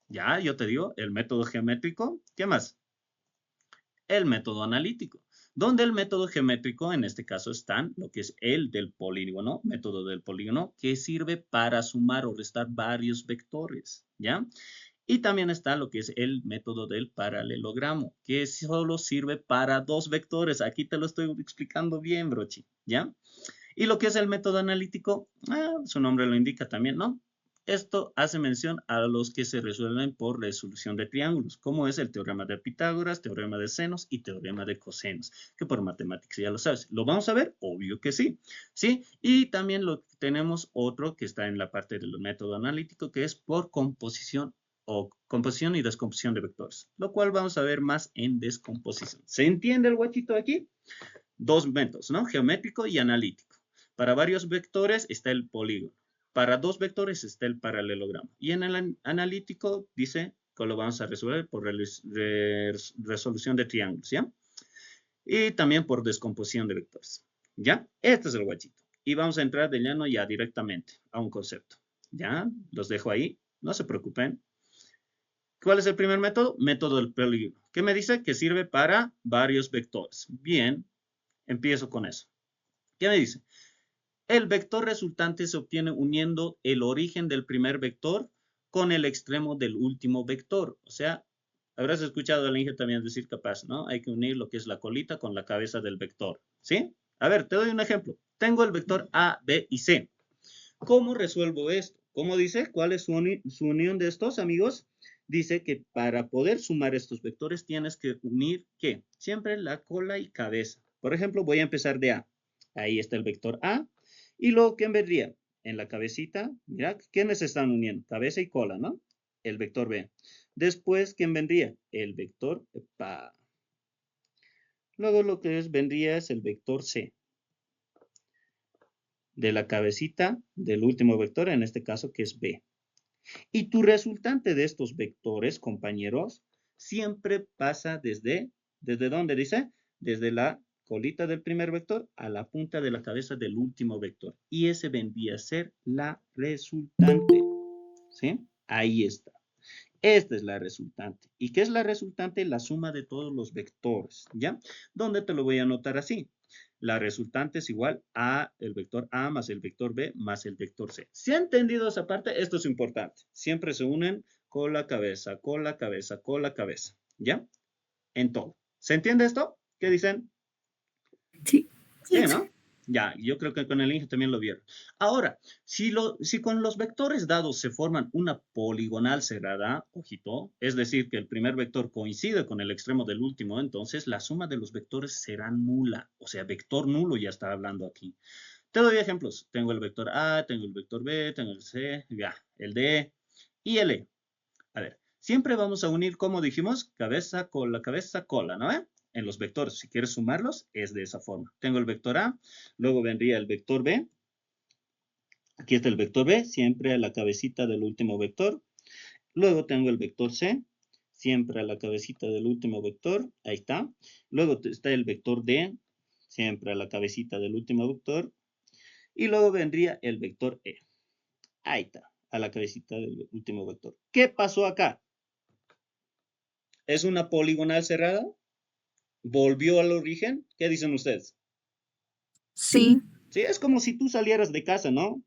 Ya, yo te digo, el método geométrico. ¿Qué más? El método analítico. Donde el método geométrico, en este caso, están lo que es el del polígono, método del polígono, que sirve para sumar o restar varios vectores. ¿Ya? Y también está lo que es el método del paralelogramo, que solo sirve para dos vectores. Aquí te lo estoy explicando bien, brochi. ¿Ya? Y lo que es el método analítico, su nombre lo indica también, ¿no? Esto hace mención a los que se resuelven por resolución de triángulos, como es el teorema de Pitágoras, teorema de senos y teorema de cosenos, que por matemáticas ya lo sabes. ¿Lo vamos a ver? Obvio que sí. ¿Sí? Y también tenemos otro que está en la parte del método analítico, que es por composición o composición y descomposición de vectores, lo cual vamos a ver más en descomposición. ¿Se entiende el guachito aquí? Dos métodos, ¿no? Geométrico y analítico. Para varios vectores está el polígono. Para dos vectores está el paralelogramo. Y en el analítico dice que lo vamos a resolver por resolución de triángulos, ¿ya? Y también por descomposición de vectores, ¿ya? Este es el guachito. Y vamos a entrar de llano ya directamente a un concepto, ¿ya? Los dejo ahí, no se preocupen. ¿Cuál es el primer método? Método del polígono. ¿Qué me dice? Que sirve para varios vectores. Bien, empiezo con eso. ¿Qué me dice? El vector resultante se obtiene uniendo el origen del primer vector con el extremo del último vector. O sea, habrás escuchado al Inge también decir capaz, ¿no? Hay que unir lo que es la colita con la cabeza del vector, ¿sí? A ver, te doy un ejemplo. Tengo el vector A, B y C. ¿Cómo resuelvo esto? ¿Cómo dice? ¿Cuál es su unión de estos, amigos? Dice que para poder sumar estos vectores tienes que unir, ¿qué? Siempre la cola y cabeza. Por ejemplo, voy a empezar de A. Ahí está el vector A. Y luego, ¿quién vendría? En la cabecita, mira, ¿quiénes se están uniendo? Cabeza y cola, ¿no? El vector B. Después, ¿quién vendría? El vector PA. Luego lo que vendría es el vector C. De la cabecita del último vector, en este caso que es B. Y tu resultante de estos vectores, compañeros, siempre pasa ¿desde dónde dice? Desde la colita del primer vector a la punta de la cabeza del último vector. Y ese vendría a ser la resultante. ¿Sí? Ahí está. Esta es la resultante. ¿Y qué es la resultante? La suma de todos los vectores. ¿Ya? ¿Dónde te lo voy a anotar así? La resultante es igual a el vector A más el vector B más el vector C. ¿Se ha entendido esa parte? Esto es importante. Siempre se unen con la cabeza, con la cabeza, con la cabeza. ¿Ya? En todo. ¿Se entiende esto? ¿Qué dicen? Sí. Sí, ¿no? Ya, yo creo que con el Inge también lo vieron. Ahora, si con los vectores dados se forman una poligonal cerrada, ojito, es decir, que el primer vector coincide con el extremo del último, entonces la suma de los vectores será nula. O sea, vector nulo ya está hablando aquí. Te doy ejemplos. Tengo el vector A, tengo el vector B, tengo el C, ya, el D y el E. A ver, siempre vamos a unir, como dijimos, cabeza, cola, ¿no? En los vectores, si quieres sumarlos, es de esa forma. Tengo el vector A, luego vendría el vector B. Aquí está el vector B, siempre a la cabecita del último vector. Luego tengo el vector C, siempre a la cabecita del último vector. Ahí está. Luego está el vector D, siempre a la cabecita del último vector. Y luego vendría el vector E. Ahí está, a la cabecita del último vector. ¿Qué pasó acá? ¿Es una poligonal cerrada? ¿Volvió al origen? ¿Qué dicen ustedes? Sí. Sí, es como si tú salieras de casa, ¿no?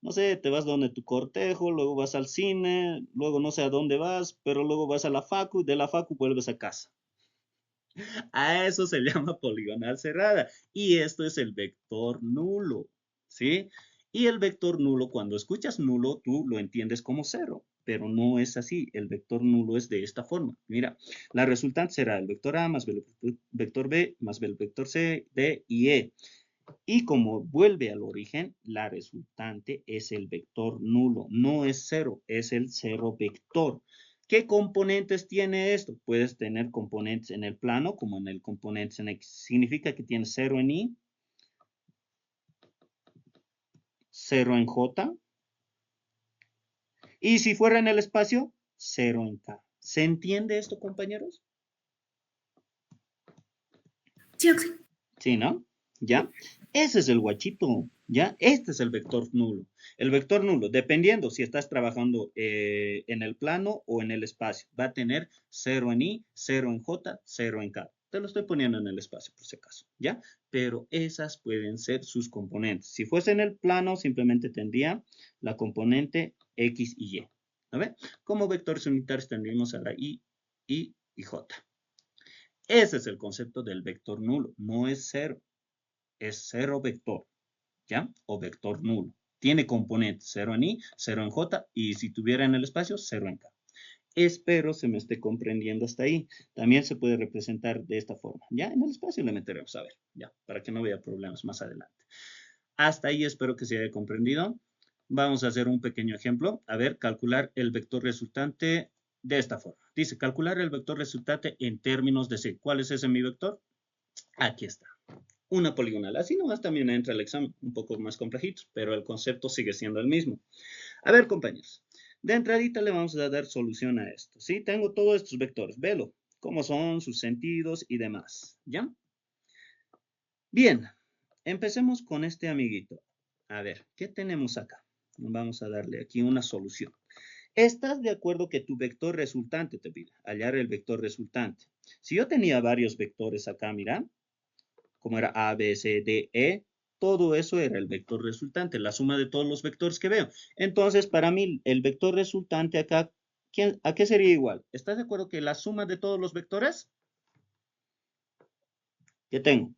No sé, te vas donde tu cortejo, luego vas al cine, luego no sé a dónde vas, pero luego vas a la facu y de la facu vuelves a casa. A eso se llama poligonal cerrada. Y esto es el vector nulo, ¿sí? Y el vector nulo, cuando escuchas nulo, tú lo entiendes como cero, pero no es así. El vector nulo es de esta forma. Mira, la resultante será el vector A más el vector B más el vector C, D y E. Y como vuelve al origen, la resultante es el vector nulo. No es cero, es el cero vector. ¿Qué componentes tiene esto? Puedes tener componentes en el plano como en el componente en X. Significa que tiene 0 en Y, 0 en J, y si fuera en el espacio, 0 en K. ¿Se entiende esto, compañeros? Sí, Oxy. Sí, ¿no? ¿Ya? Ese es el guachito, ¿ya? Este es el vector nulo. El vector nulo, dependiendo si estás trabajando en el plano o en el espacio, va a tener 0 en Y, 0 en J, 0 en K. Te lo estoy poniendo en el espacio, por si acaso, ¿ya? Pero esas pueden ser sus componentes. Si fuese en el plano, simplemente tendría la componente X y Y, ¿no ve? Como vectores unitarios tendríamos a la Y y J. Ese es el concepto del vector nulo, no es cero, es cero vector, ¿ya? O vector nulo. Tiene componentes 0 en Y, 0 en J y si tuviera en el espacio, 0 en K. Espero se me esté comprendiendo hasta ahí. También se puede representar de esta forma. Ya en el espacio le meteremos a ver, ya, para que no haya problemas más adelante. Hasta ahí espero que se haya comprendido. Vamos a hacer un pequeño ejemplo. A ver, calcular el vector resultante de esta forma. Dice, calcular el vector resultante en términos de C. ¿Cuál es ese mi vector? Aquí está. Una poligonal. Así nomás también entra el examen, un poco más complejito, pero el concepto sigue siendo el mismo. A ver, compañeros, de entradita le vamos a dar solución a esto, ¿sí? Tengo todos estos vectores, velo, cómo son, sus sentidos y demás, ¿ya? Bien, empecemos con este amiguito. A ver, ¿qué tenemos acá? Vamos a darle aquí una solución. ¿Estás de acuerdo que tu vector resultante te pide? Hallar el vector resultante. Si yo tenía varios vectores acá, mira, como era A, B, C, D, E, todo eso era el vector resultante, la suma de todos los vectores que veo. Entonces, para mí, el vector resultante acá, ¿a qué sería igual? ¿Estás de acuerdo que la suma de todos los vectores? ¿Qué tengo?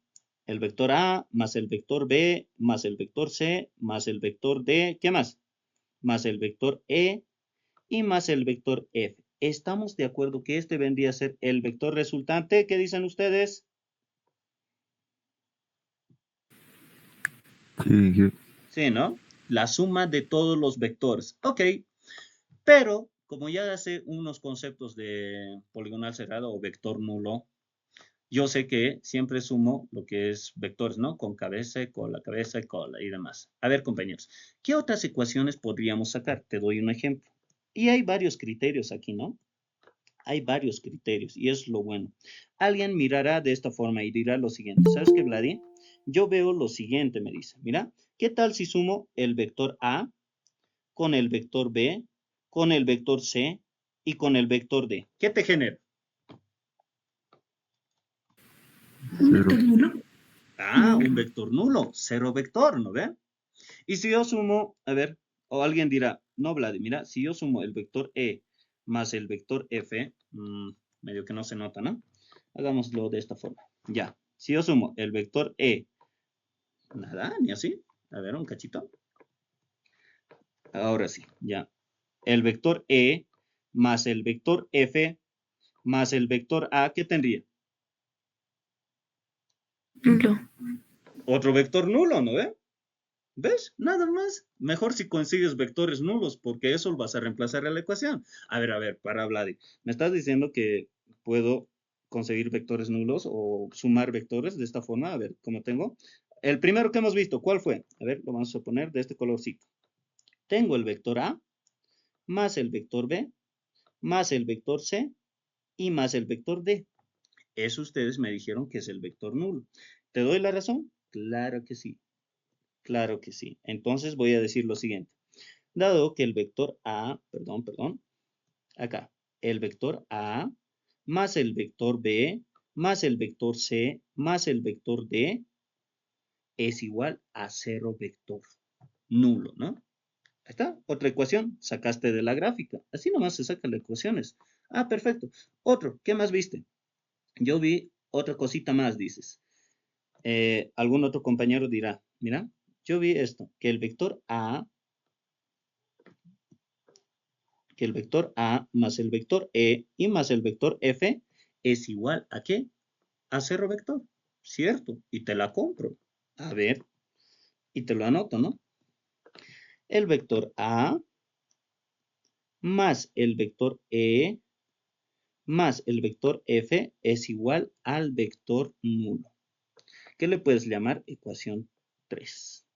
El vector A más el vector B más el vector C más el vector D, ¿qué más? Más el vector E y más el vector F. ¿Estamos de acuerdo que este vendría a ser el vector resultante? ¿Qué dicen ustedes? Sí, Sí, ¿no? La suma de todos los vectores. Ok, pero como ya sé unos conceptos de poligonal cerrado o vector nulo, yo sé que siempre sumo lo que es vectores, ¿no? Con cabeza y cola y demás. A ver, compañeros, ¿qué otras ecuaciones podríamos sacar? Te doy un ejemplo. Y hay varios criterios aquí, ¿no? Hay varios criterios y es lo bueno. Alguien mirará de esta forma y dirá lo siguiente. ¿Sabes qué, Vladi? Yo veo lo siguiente, me dice. Mira, ¿qué tal si sumo el vector A con el vector B, con el vector C y con el vector D? ¿Qué te genera? Un cero. vector nulo. Ah, un vector nulo, cero vector, ¿no ve? Y si yo sumo, a ver, o alguien dirá, no, Vladi, mira, si yo sumo el vector E más el vector F, medio que no se nota, ¿no? Hagámoslo de esta forma. Ya, si yo sumo el vector E, nada, ni así. A ver, un cachito. Ahora sí, ya. El vector E más el vector F más el vector A, ¿qué tendría? Nulo. Otro vector nulo, ¿no ve? ¿Ves? Nada más. Mejor si consigues vectores nulos, porque eso vas a reemplazar a la ecuación. A ver, para Vladi. ¿Me estás diciendo que puedo conseguir vectores nulos o sumar vectores de esta forma? A ver, ¿cómo tengo? El primero que hemos visto, ¿cuál fue? A ver, lo vamos a poner de este colorcito. Tengo el vector A más el vector B más el vector C y más el vector D. Eso ustedes me dijeron que es el vector nulo. ¿Te doy la razón? Claro que sí. Claro que sí. Entonces voy a decir lo siguiente. Dado que el vector A, acá, el vector A más el vector B más el vector C más el vector D es igual a cero vector nulo, ¿no? Ahí está, otra ecuación, sacaste de la gráfica. Así nomás se sacan las ecuaciones. Ah, perfecto. Otro, ¿qué más viste? Yo vi otra cosita más, dices. Algún otro compañero dirá, mira, yo vi esto, que el vector A más el vector E y más el vector F es igual a ¿qué? A cero vector, ¿cierto? Y te la compro. A ver, y te lo anoto, ¿no? El vector A más el vector E más el vector F es igual al vector nulo, que le puedes llamar ecuación 3.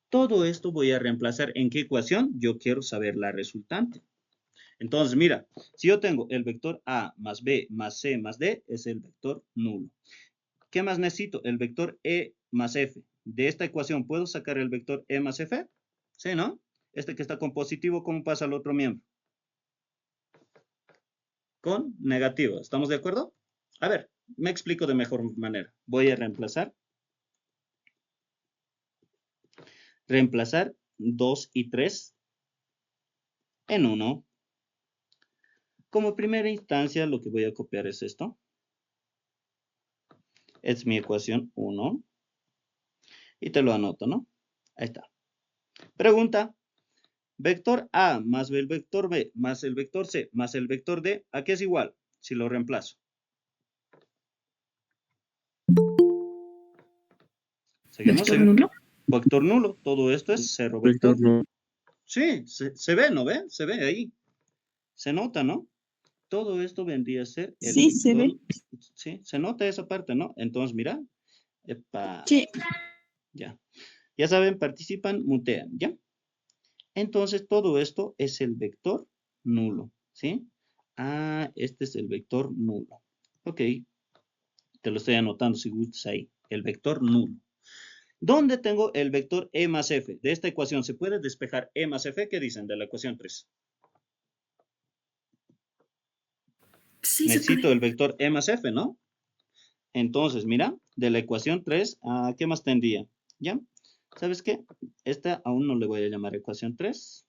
Todo esto voy a reemplazar en qué ecuación. Yo quiero saber la resultante. Entonces, mira, si yo tengo el vector A más B más C más D, es el vector nulo. ¿Qué más necesito? El vector E más F. De esta ecuación, ¿puedo sacar el vector E más F? Sí, ¿no? Este que está con positivo, ¿cómo pasa al otro miembro? Con negativo. ¿Estamos de acuerdo? A ver, me explico de mejor manera. Voy a reemplazar 2 y 3 en 1. Como primera instancia, lo que voy a copiar es esto. Es mi ecuación 1. Y te lo anoto, ¿no? Ahí está. Pregunta. Vector A más el vector B más el vector C más el vector D, ¿a qué es igual? Si lo reemplazo. ¿Seguimos? ¿Vector nulo? Vector nulo. Todo esto es 0 Vector vector. nulo. Sí, se ve, ¿no ve? Se ve ahí. Se nota, ¿no? Todo esto vendría a ser el Sí, se ve. Sí, se nota esa parte, ¿no? Entonces, mira. Epa. Sí. Ya. Ya saben, participan, mutean, ¿ya? Entonces, todo esto es el vector nulo, ¿sí? Ah, este es el vector nulo. Ok. Te lo estoy anotando si gustas ahí. El vector nulo. ¿Dónde tengo el vector E más F? De esta ecuación, ¿se puede despejar E más F? ¿Qué dicen de la ecuación 3? Sí, se Necesito puede. el vector E más F, ¿no? Entonces, mira, de la ecuación 3, ¿a qué más tendría? ¿Ya? ¿Sabes qué? Esta aún no le voy a llamar ecuación 3.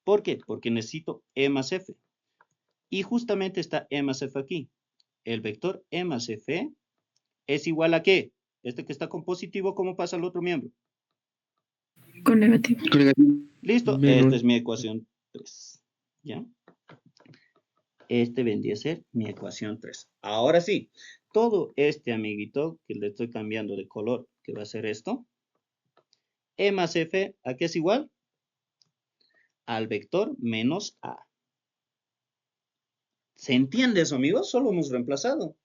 ¿Por qué? Porque necesito E más F. Y justamente está E más F aquí. El vector E más F es igual a ¿qué? Este que está con positivo, ¿cómo pasa al otro miembro? Con negativo. Listo, Menos. esta es mi ecuación 3. ¿Ya? Este vendría a ser mi ecuación 3. Ahora sí, todo este amiguito que le estoy cambiando de color, que va a ser esto, E más F, ¿a qué es igual? Al vector menos A. ¿Se entiende eso, amigos? Solo hemos reemplazado.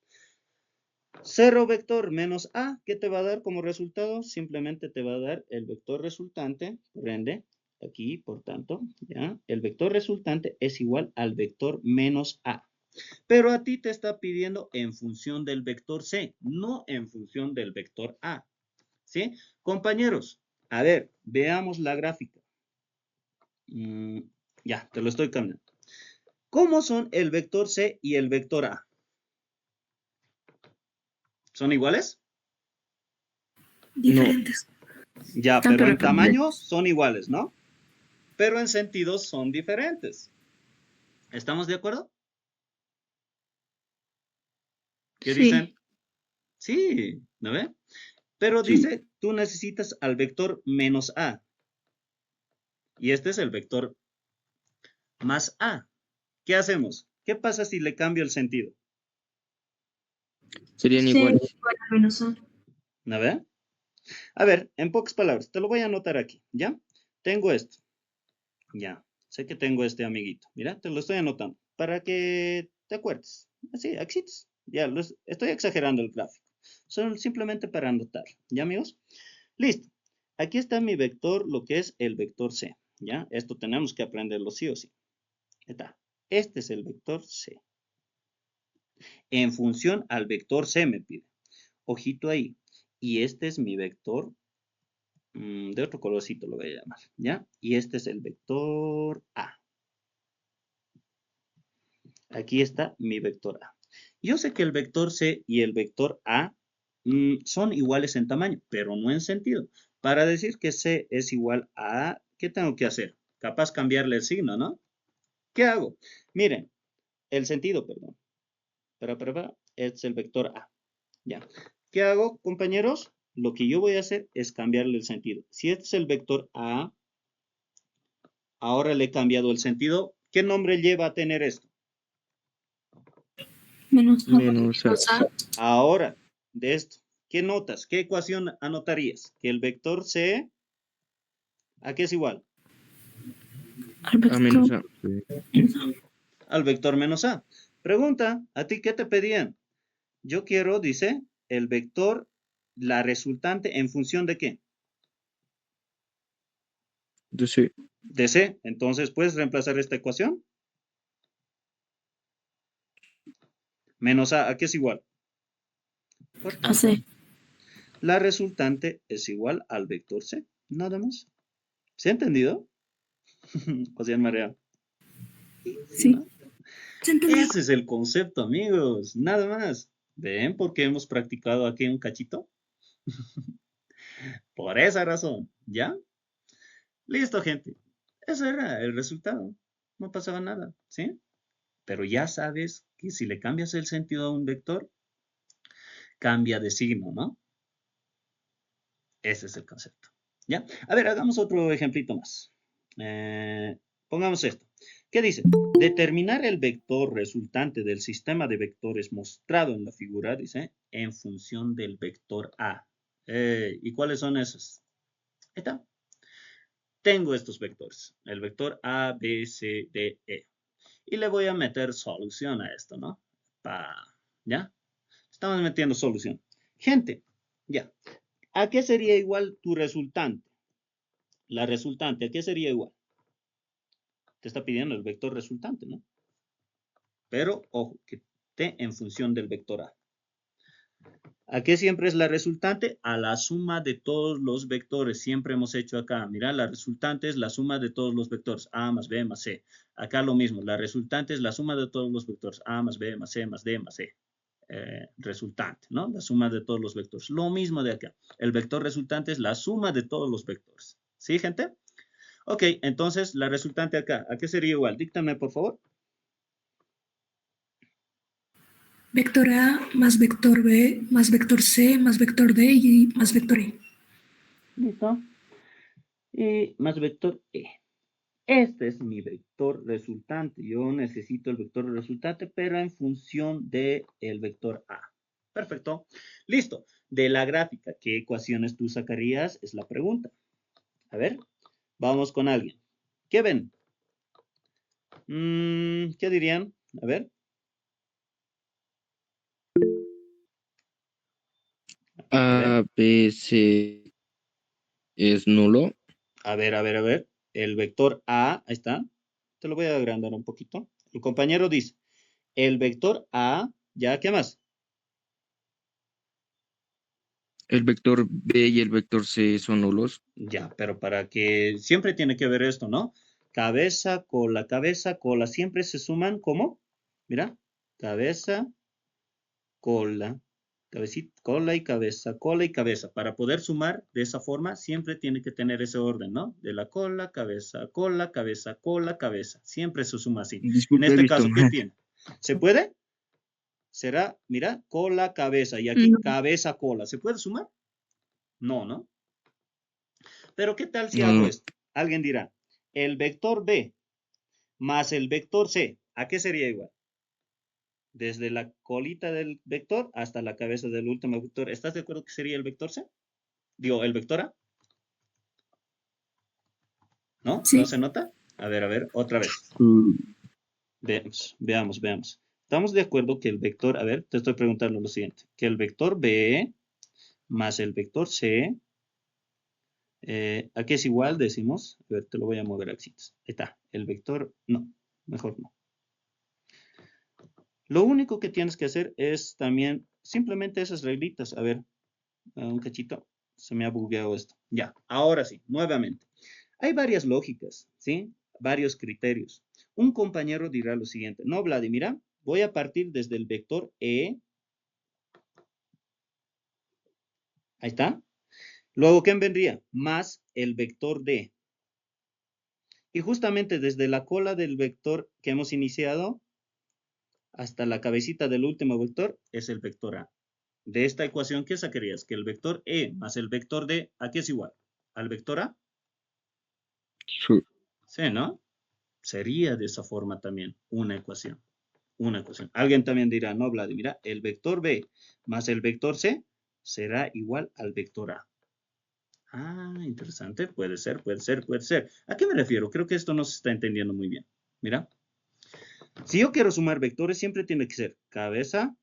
0 vector menos A, ¿qué te va a dar como resultado? Simplemente te va a dar el vector resultante, por ende, aquí, por tanto, ¿ya? El vector resultante es igual al vector menos A. Pero a ti te está pidiendo en función del vector C, no en función del vector A. ¿Sí? Compañeros, a ver, veamos la gráfica. Ya, te lo estoy cambiando. ¿Cómo son el vector C y el vector A? ¿Son iguales? Diferentes. Ya, Tanto pero en representan. tamaño son iguales, ¿no? Pero en sentidos son diferentes. ¿Estamos de acuerdo? ¿Qué Sí. dicen? Sí, ¿no ve? Pero dice, tú necesitas al vector menos A. Y este es el vector más A. ¿Qué hacemos? ¿Qué pasa si le cambio el sentido? Serían C iguales. igual a menos A. ¿No ve? A ver, en pocas palabras, te lo voy a anotar aquí, ¿ya? Tengo esto. Ya, sé que tengo este amiguito. Mira, te lo estoy anotando para que te acuerdes. Así, exites. Ya, estoy exagerando el gráfico. Son simplemente para anotar. ¿Ya, amigos? Listo. Aquí está mi vector, lo que es el vector C. ¿Ya? Esto tenemos que aprenderlo sí o sí. Está. Este es el vector C. En función al vector C me pide. Ojito ahí. Y este es mi vector de otro colorcito lo voy a llamar, ¿ya? Y este es el vector A. Aquí está mi vector A. Yo sé que el vector C y el vector A son iguales en tamaño, pero no en sentido. Para decir que C es igual a A, ¿qué tengo que hacer? Capaz cambiarle el signo, ¿no? ¿Qué hago? Miren, el sentido, perdón. Es el vector A. Ya. ¿Qué hago, compañeros? Lo que yo voy a hacer es cambiarle el sentido. Si este es el vector A, ahora le he cambiado el sentido. ¿Qué nombre lleva a tener esto? Menos A. Menos A. Ahora, de esto, ¿qué notas? ¿Qué ecuación anotarías? Que el vector C, ¿a qué es igual? Al A menos vector. A. Al vector menos A. Pregunta, ¿a ti qué te pedían? Yo quiero, dice, el vector, la resultante en función de qué? De C. De C. Entonces, ¿puedes reemplazar esta ecuación? Menos A, ¿a qué es igual? Por tanto, AC. la resultante es igual al vector C. Nada más. ¿Se ha entendido? José María. Sí. ¿No? ¿Se entendió? Ese es el concepto, amigos. Nada más. ¿Ven por qué hemos practicado aquí un cachito? Por esa razón. ¿Ya? Listo, gente. Ese era el resultado. No pasaba nada, ¿sí? Pero ya sabes que si le cambias el sentido a un vector, cambia de signo, ¿no? Ese es el concepto. ¿Ya? A ver, hagamos otro ejemplito más. Pongamos esto. ¿Qué dice? Determinar el vector resultante del sistema de vectores mostrado en la figura, dice, en función del vector A. ¿Y cuáles son esos? Ahí está. Tengo estos vectores. El vector A, B, C, D, E. Y le voy a meter solución a esto, ¿no? ¿Ya? Estamos metiendo solución. Gente, ya. ¿A qué sería igual tu resultante? La resultante, ¿a qué sería igual? Te está pidiendo el vector resultante, ¿no? Pero, ojo, que esté en función del vector A. ¿A qué siempre es la resultante? A la suma de todos los vectores. Siempre hemos hecho acá. Mira, la resultante es la suma de todos los vectores. A más B más C. Acá lo mismo. La resultante es la suma de todos los vectores. A más B más C más D más E. Resultante, ¿no? La suma de todos los vectores. Lo mismo de acá. El vector resultante es la suma de todos los vectores. ¿Sí, gente? Ok, entonces la resultante acá, ¿a qué sería igual? Díctame, por favor. Vector A más vector B más vector C más vector D y más vector E. Listo. Y más vector E. Este es mi vector resultante. Yo necesito el vector resultante, pero en función del vector A. Perfecto. Listo. De la gráfica, ¿qué ecuaciones tú sacarías? Es la pregunta. A ver, vamos con alguien. ¿Qué ven? ¿Qué dirían? A ver. A, B, C es nulo. A ver. El vector A, ahí está. Te lo voy a agrandar un poquito. El compañero dice, el vector A, ¿ya qué más? El vector B y el vector C son nulos. Ya, pero para que siempre tiene que ver esto, ¿no? Cabeza, cola, siempre se suman, ¿cómo? Mira, cabeza, cola, cabecita, cola y cabeza. Para poder sumar de esa forma, siempre tiene que tener ese orden, ¿no? De la cola, cabeza, cola, cabeza. Siempre se suma así. En Disculpe, he este visto caso, ¿qué mal. tiene? ¿Se puede? Será, mira, cola, cabeza. Y aquí, No. cabeza, cola. ¿Se puede sumar? No, ¿no? Pero ¿qué tal si No, hago no. esto? Alguien dirá, el vector B más el vector C, ¿a qué sería igual? Desde la colita del vector hasta la cabeza del último vector. ¿Estás de acuerdo que sería el vector C? Digo, el vector A. ¿No? Sí. ¿No se nota? A ver, otra vez. Veamos. Estamos de acuerdo que el vector, a ver, te estoy preguntando lo siguiente, que el vector B más el vector C, ¿a qué es igual? Decimos, a ver, te lo voy a mover aquí. Ahí está, el vector, no, mejor no. Lo único que tienes que hacer es también simplemente esas reglitas. A ver, un cachito, se me ha bugueado esto. Ya, ahora sí, nuevamente. Hay varias lógicas, ¿sí? Varios criterios. Un compañero dirá lo siguiente. No, Vladimir, voy a partir desde el vector E. Ahí está. Luego, ¿qué vendría? Más el vector D. Y justamente desde la cola del vector que hemos iniciado hasta la cabecita del último vector es el vector A. De esta ecuación, ¿qué sacarías? Que el vector E más el vector D, ¿a qué es igual? ¿Al vector A? Sí. Sí, ¿no? Sería de esa forma también una ecuación. Una ecuación. Alguien también dirá, no, Vladimir, el vector B más el vector C será igual al vector A. Ah, interesante. Puede ser, puede ser, puede ser. ¿A qué me refiero? Creo que esto no se está entendiendo muy bien. Mira. Si yo quiero sumar vectores, siempre tiene que ser cabeza,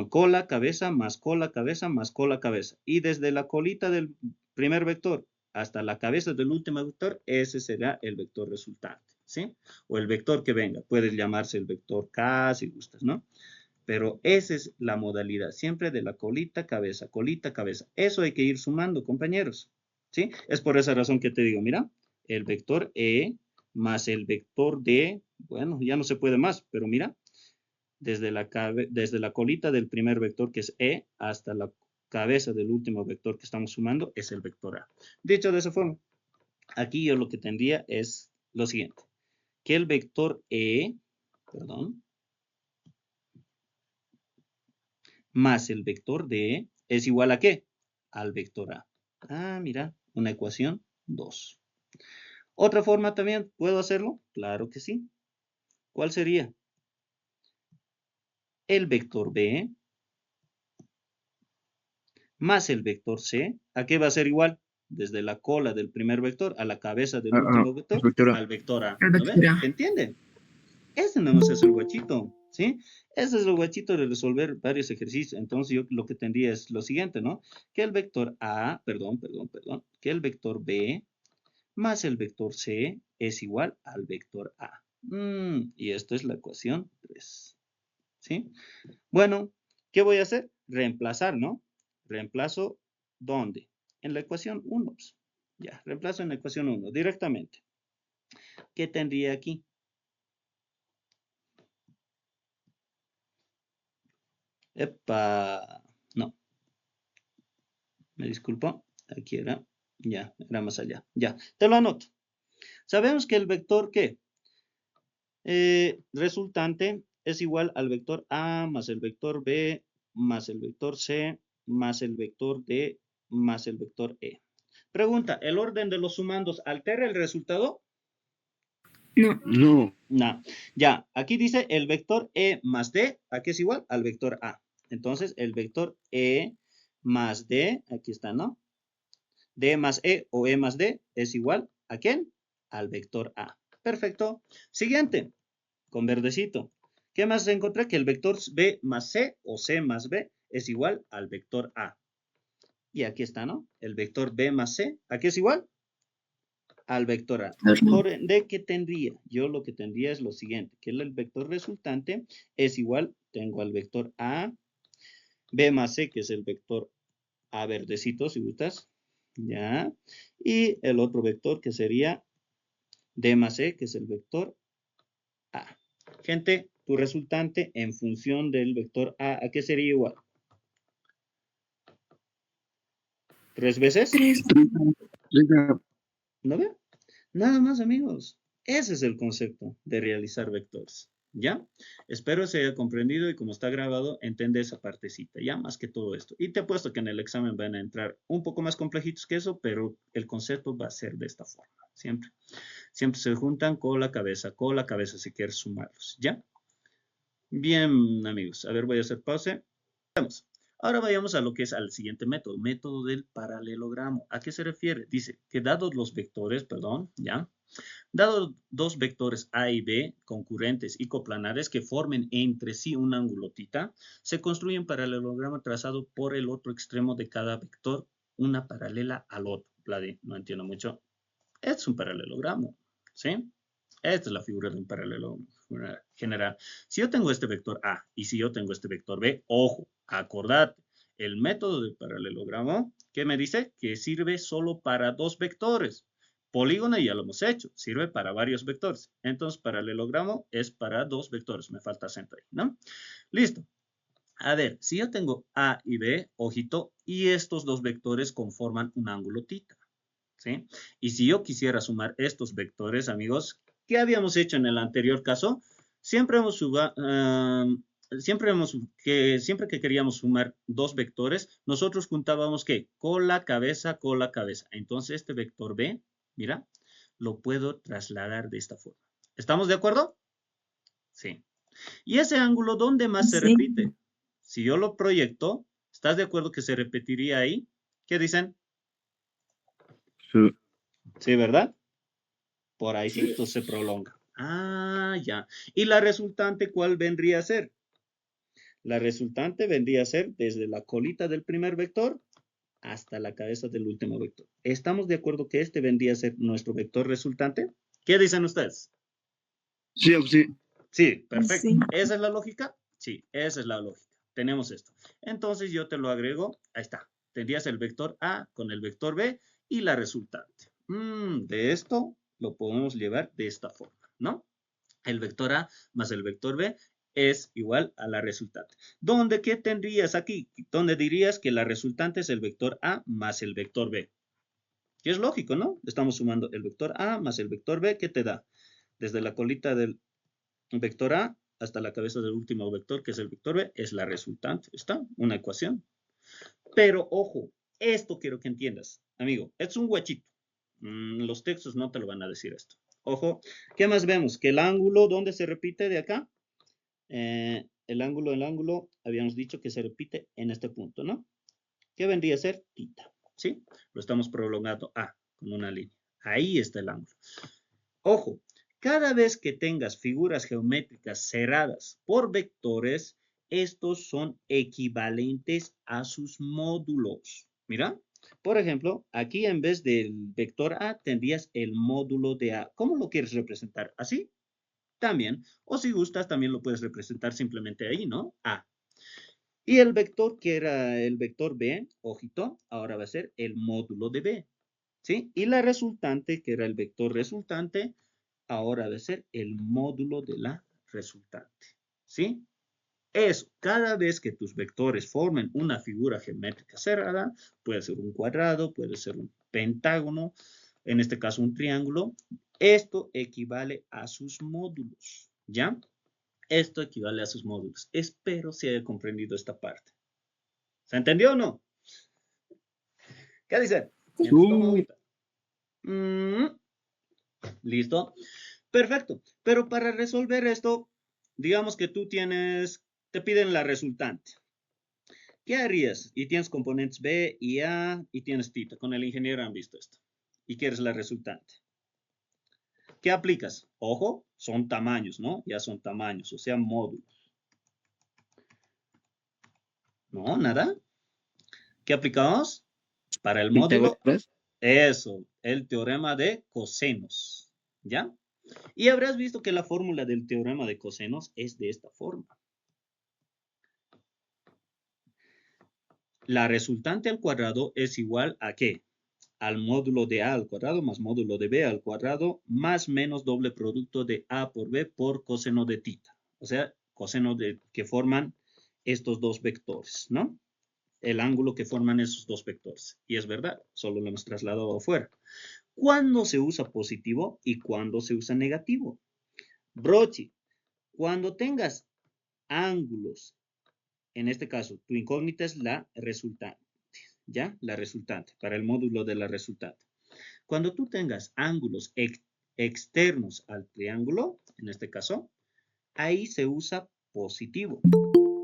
cola, cabeza, más cola, cabeza, más cola, cabeza. Y desde la colita del primer vector hasta la cabeza del último vector, ese será el vector resultante, ¿sí? O el vector que venga. Puede llamarse el vector K, si gustas, ¿no? Pero esa es la modalidad, siempre de la colita, cabeza, colita, cabeza. Eso hay que ir sumando, compañeros, ¿sí? Es por esa razón que te digo, mira, el vector E más el vector D, bueno, ya no se puede más, pero mira, desde la colita del primer vector, que es E, hasta la cabeza del último vector que estamos sumando, es el vector A. Dicho de esa forma, aquí yo lo que tendría es lo siguiente, que el vector E, más el vector D es igual a ¿qué? Al vector A. Ah, mira, una ecuación 2. ¿Otra forma también puedo hacerlo? Claro que sí. ¿Cuál sería? El vector B más el vector C. ¿A qué va a ser igual? Desde la cola del primer vector a la cabeza del último vector, vector A. al vector A. El ¿No vector ven? A. ¿Se entiende? Ese no es el guachito, ¿sí? Ese es el guachito de resolver varios ejercicios. Entonces yo lo que tendría es lo siguiente, ¿no? Que el vector A, que el vector B más el vector C es igual al vector A. Y esto es la ecuación 3, ¿sí? Bueno, ¿qué voy a hacer? Reemplazar, ¿no? Reemplazo, ¿dónde? En la ecuación 1. Ya, reemplazo en la ecuación 1 directamente. ¿Qué tendría aquí? Epa, no. Me disculpo. Aquí era, ya, era más allá. Ya, te lo anoto. Sabemos que el vector, ¿qué? Resultante es igual al vector A más el vector B más el vector C más el vector D más el vector E. Pregunta, ¿el orden de los sumandos altera el resultado? No. No. No. Ya, aquí dice el vector E más D, ¿a qué es igual? Al vector A. Entonces, el vector E más D, aquí está, ¿no? D más E o E más D es igual ¿a quién? Al vector A. Perfecto. Siguiente, con verdecito. ¿Qué más encontré? Que el vector B más C o C más B es igual al vector A. Y aquí está, ¿no? El vector B más C, ¿a qué es igual? Al vector A. Por ende, ¿qué tendría? Yo lo que tendría es lo siguiente, que el vector resultante es igual, tengo al vector A, B más C, que es el vector A verdecito, si gustas, ya, y el otro vector que sería D más C, que es el vector A. Gente, tu resultante en función del vector A, ¿a qué sería igual? ¿3 veces? 3. ¿No ve? Nada más, amigos. Ese es el concepto de realizar vectores, ¿ya? Espero se haya comprendido y como está grabado, entiende esa partecita, ¿ya? Más que todo esto. Y te apuesto que en el examen van a entrar un poco más complejitos que eso, pero el concepto va a ser de esta forma, siempre. Siempre se juntan cola, cabeza, si quieres sumarlos, ¿ya? Bien, amigos. A ver, voy a hacer pausa. Vamos. Ahora vayamos a lo que es al siguiente método, método del paralelogramo. ¿A qué se refiere? Dice que dados los vectores, ¿ya? Dados dos vectores A y B concurrentes y coplanares que formen entre sí un ángulo θ, se construye un paralelogramo trazado por el otro extremo de cada vector, una paralela al otro. Vladi, no entiendo mucho. Es un paralelogramo, ¿sí? Esta es la figura de un paralelo general. Si yo tengo este vector A y si yo tengo este vector B, ojo, acordate, el método del paralelogramo, ¿qué me dice? Que sirve solo para dos vectores. Polígono ya lo hemos hecho, sirve para varios vectores. Entonces, paralelogramo es para dos vectores. Me falta acento ahí, ¿no? Listo. A ver, si yo tengo A y B, ojito, y estos dos vectores conforman un ángulo θ, ¿sí? Y si yo quisiera sumar estos vectores, amigos, ¿qué habíamos hecho en el anterior caso? Siempre que queríamos sumar dos vectores, nosotros juntábamos ¿qué? Cola, cabeza, cola, cabeza. Entonces, este vector B, mira, lo puedo trasladar de esta forma. ¿Estamos de acuerdo? Sí. ¿Y ese ángulo dónde más se repite? Si yo lo proyecto, ¿estás de acuerdo que se repetiría ahí? ¿Qué dicen? Sí. Sí, ¿verdad? Por ahí sí, entonces se prolonga. Ah, ya. ¿Y la resultante cuál vendría a ser? La resultante vendría a ser desde la colita del primer vector hasta la cabeza del último vector. ¿Estamos de acuerdo que este vendría a ser nuestro vector resultante? ¿Qué dicen ustedes? Sí, sí. Sí, perfecto. Sí. ¿Esa es la lógica? Sí, esa es la lógica. Tenemos esto. Entonces yo te lo agrego. Ahí está. Tendrías el vector A con el vector B y la resultante. De esto lo podemos llevar de esta forma, ¿no? El vector A más el vector B es igual a la resultante. ¿Dónde qué tendrías aquí? ¿Dónde dirías que la resultante es el vector A más el vector B? Que es lógico, ¿no? Estamos sumando el vector A más el vector B. ¿Qué te da? Desde la colita del vector A hasta la cabeza del último vector, que es el vector B, es la resultante. ¿Está? Una ecuación. Pero, ojo, esto quiero que entiendas, amigo. Es un huechito. Los textos no te lo van a decir esto. Ojo, ¿qué más vemos? Que el ángulo, ¿dónde se repite de acá? El ángulo, habíamos dicho que se repite en este punto, ¿no? ¿Qué vendría a ser? Tita, ¿sí? Lo estamos prolongando A con una línea. Ahí está el ángulo. Ojo, cada vez que tengas figuras geométricas cerradas por vectores, estos son equivalentes a sus módulos. Mira, por ejemplo, aquí en vez del vector A tendrías el módulo de A. ¿Cómo lo quieres representar? ¿Así? También. O si gustas, también lo puedes representar simplemente ahí, ¿no? A. Y el vector que era el vector B, ojito, ahora va a ser el módulo de B. ¿Sí? Y la resultante, que era el vector resultante, ahora va a ser el módulo de la resultante. ¿Sí? Eso, cada vez que tus vectores formen una figura geométrica cerrada, puede ser un cuadrado, puede ser un pentágono, en este caso un triángulo, esto equivale a sus módulos, ¿ya? Esto equivale a sus módulos. Espero se haya comprendido esta parte. ¿Se entendió o no? ¿Qué dicen? ¿Listo? Perfecto. Pero para resolver esto, digamos que tú te piden la resultante. ¿Qué harías? Y tienes componentes B y A y tienes tita. Con el ingeniero han visto esto. Y quieres la resultante. ¿Qué aplicas? Ojo, son tamaños, ¿no? Ya son tamaños, o sea, módulos. ¿No? ¿Nada? ¿Qué aplicamos? Para el módulo, Pitágoras. eso, el teorema de cosenos. ¿Ya? Y habrás visto que la fórmula del teorema de cosenos es de esta forma. La resultante al cuadrado es igual a ¿qué? Al módulo de A al cuadrado más módulo de B al cuadrado más menos doble producto de A por B por coseno de tita. O sea, coseno que forman estos dos vectores, ¿no? El ángulo que forman esos dos vectores. Y es verdad, solo lo hemos trasladado afuera. ¿Cuándo se usa positivo y cuándo se usa negativo? Brochi, cuando tengas ángulos, en este caso, tu incógnita es la resultante, ¿ya? La resultante, para el módulo de la resultante. Cuando tú tengas ángulos externos al triángulo, en este caso, ahí se usa positivo.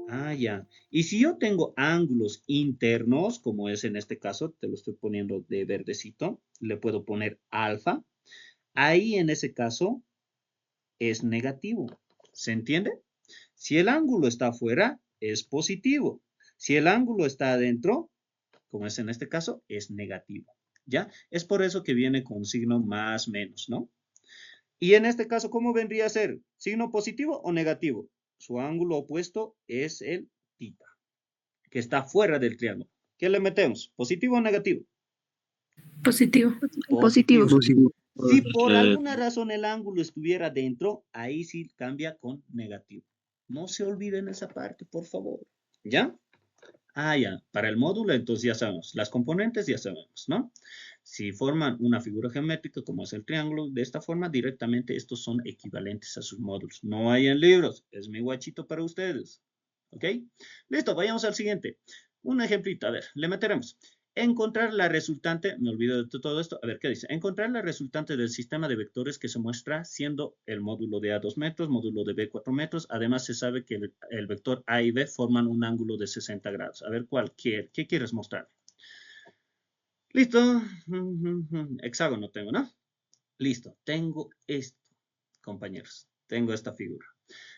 Ah, ya. Y si yo tengo ángulos internos, como es en este caso, te lo estoy poniendo de verdecito, le puedo poner alfa, ahí en ese caso es negativo. ¿Se entiende? Si el ángulo está afuera, es positivo. Si el ángulo está adentro, como es en este caso, es negativo. ¿Ya? Es por eso que viene con signo más menos, ¿no? Y en este caso, ¿cómo vendría a ser? ¿Signo positivo o negativo? Su ángulo opuesto es el tita, que está fuera del triángulo. ¿Qué le metemos? ¿Positivo o negativo? Positivo. Positivo. Positivo. Si por alguna razón el ángulo estuviera dentro, ahí sí cambia con negativo. No se olviden esa parte, por favor. ¿Ya? Ah, ya. Para el módulo, entonces ya sabemos. Las componentes ya sabemos, ¿no? Si forman una figura geométrica, como es el triángulo, de esta forma, directamente estos son equivalentes a sus módulos. No hay en libros. Es mi guachito para ustedes. ¿Ok? Listo, vayamos al siguiente. Un ejemplito. A ver, le meteremos. Encontrar la resultante, me olvido de todo esto, a ver, ¿qué dice? Encontrar la resultante del sistema de vectores que se muestra siendo el módulo de A 2 metros, módulo de B 4 metros. Además, se sabe que el vector A y B forman un ángulo de 60 grados. A ver, ¿qué quieres mostrar? ¿Listo? Hexágono tengo, ¿no? Listo. Tengo esto, compañeros. Tengo esta figura.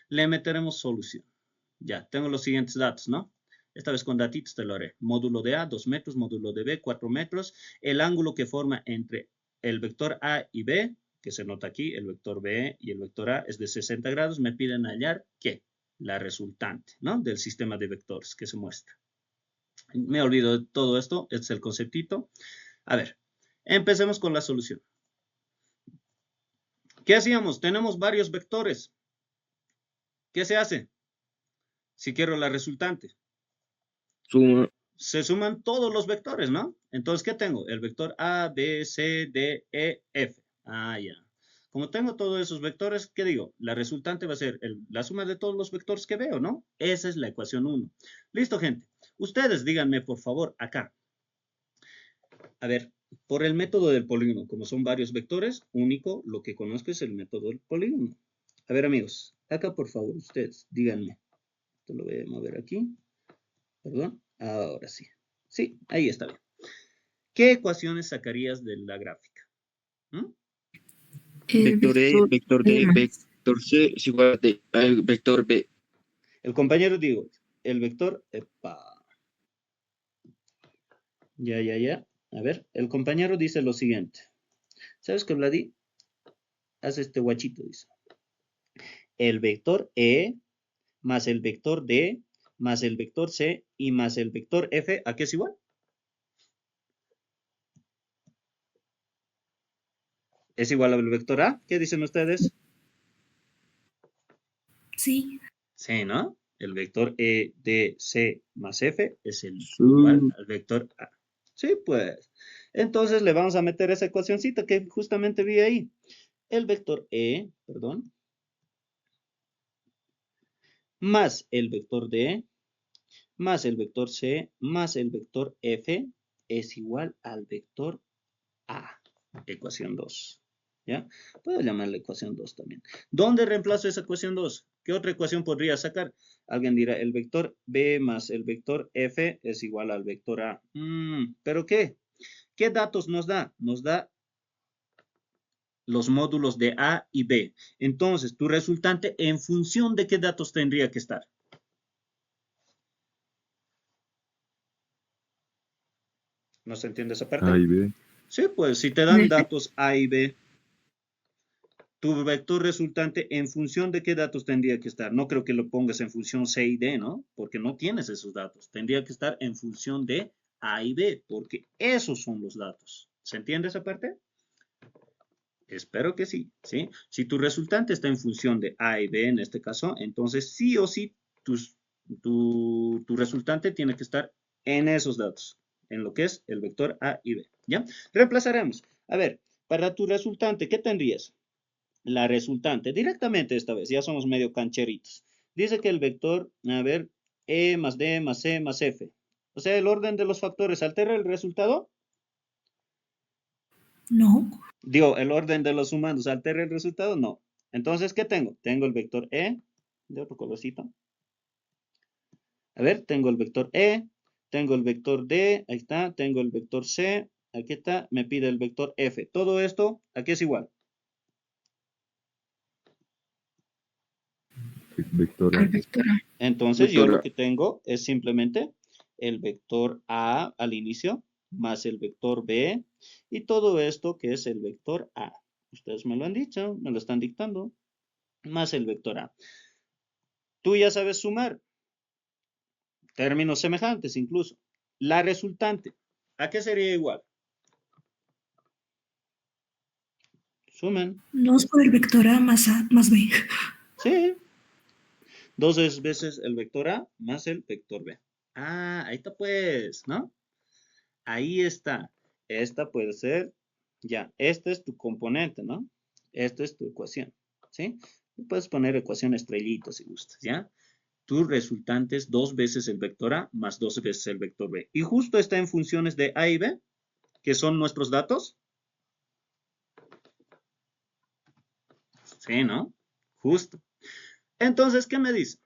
Le meteremos solución. Ya, tengo los siguientes datos, ¿no? Esta vez con datitos te lo haré. Módulo de A, 2 metros. Módulo de B, 4 metros. El ángulo que forma entre el vector A y B, que se nota aquí, el vector B y el vector A, es de 60 grados. Me piden hallar, ¿qué? La resultante, ¿no? Del sistema de vectores que se muestra. Me olvido de todo esto. Este es el conceptito. A ver, empecemos con la solución. ¿Qué hacíamos? Tenemos varios vectores. ¿Qué se hace? Si quiero la resultante. Suma. Se suman todos los vectores, ¿no? Entonces, ¿qué tengo? El vector A, B, C, D, E, F. Ah, ya. Como tengo todos esos vectores, ¿qué digo? La resultante va a ser la suma de todos los vectores que veo, ¿no? Esa es la ecuación 1. Listo, gente. Ustedes díganme, por favor, acá. A ver, por el método del polígono, como son varios vectores, único, lo que conozco es el método del polígono. A ver, amigos, acá, por favor, ustedes, díganme. Esto lo voy a mover aquí. Perdón, ahora sí. Sí, ahí está bien. ¿Qué ecuaciones sacarías de la gráfica? Vector E, vector D, más. vector C es igual al vector B. El compañero digo, el vector, epa. Ya. A ver, el compañero dice lo siguiente. ¿Sabes qué, Vladi? Haz este guachito, dice. El vector E más el vector D más el vector C y más el vector F, ¿a qué es igual? ¿Es igual al vector A? ¿Qué dicen ustedes? Sí. Sí, ¿no? El vector E, D, C más F es igual al vector A. Sí, pues. Entonces le vamos a meter esa ecuacioncita que justamente vi ahí. El vector E, perdón, más el vector D, más el vector C, más el vector F es igual al vector A. Ecuación 2. ¿Ya? Puedo llamarla ecuación 2 también. ¿Dónde reemplazo esa ecuación 2? ¿Qué otra ecuación podría sacar? Alguien dirá, el vector B más el vector F es igual al vector A. ¿Pero qué? ¿Qué datos nos da? Nos da los módulos de A y B. Entonces, tu resultante, ¿en función de qué datos tendría que estar? ¿No se entiende esa parte? A y B. Sí, pues si te dan datos A y B, tu vector resultante, ¿en función de qué datos tendría que estar? No creo que lo pongas en función C y D, ¿no? Porque no tienes esos datos. Tendría que estar en función de A y B, porque esos son los datos. ¿Se entiende esa parte? Espero que sí, ¿sí? Si tu resultante está en función de A y B en este caso, entonces sí o sí tu resultante tiene que estar en esos datos, en lo que es el vector A y B, ¿ya? Reemplazaremos. A ver, para tu resultante, ¿qué tendrías? La resultante, directamente esta vez, ya somos medio cancheritos. Dice que el vector, a ver, E más D más C más F. O sea, el orden de los factores, ¿altera el resultado? No. Digo, el orden de los sumandos, ¿altera el resultado? No. Entonces, ¿qué tengo? Tengo el vector E, de otro colorcito. A ver, tengo el vector E, tengo el vector D, ahí está, tengo el vector C, aquí está, me pide el vector F. Todo esto, ¿a qué es igual? Vector Al A. vector A. Entonces, yo Vector lo A. que tengo es simplemente el vector A al inicio, más el vector B, y todo esto que es el vector A. Ustedes me lo han dicho, me lo están dictando, más el vector A. Tú ya sabes sumar, términos semejantes incluso. La resultante, ¿a qué sería igual? Sumen. 2 por el vector A más B. Sí. 2 veces el vector A más el vector B. Ah, ahí está pues, ¿no? Ahí está. Esta puede ser, ya, este es tu componente, ¿no? Esta es tu ecuación, ¿sí? Puedes poner ecuación estrellita si gustas, ¿ya? Tu resultante es 2 veces el vector A más 2 veces el vector B. Y justo está en funciones de A y B, que son nuestros datos. Sí, ¿no? Justo. Entonces, ¿qué me dice?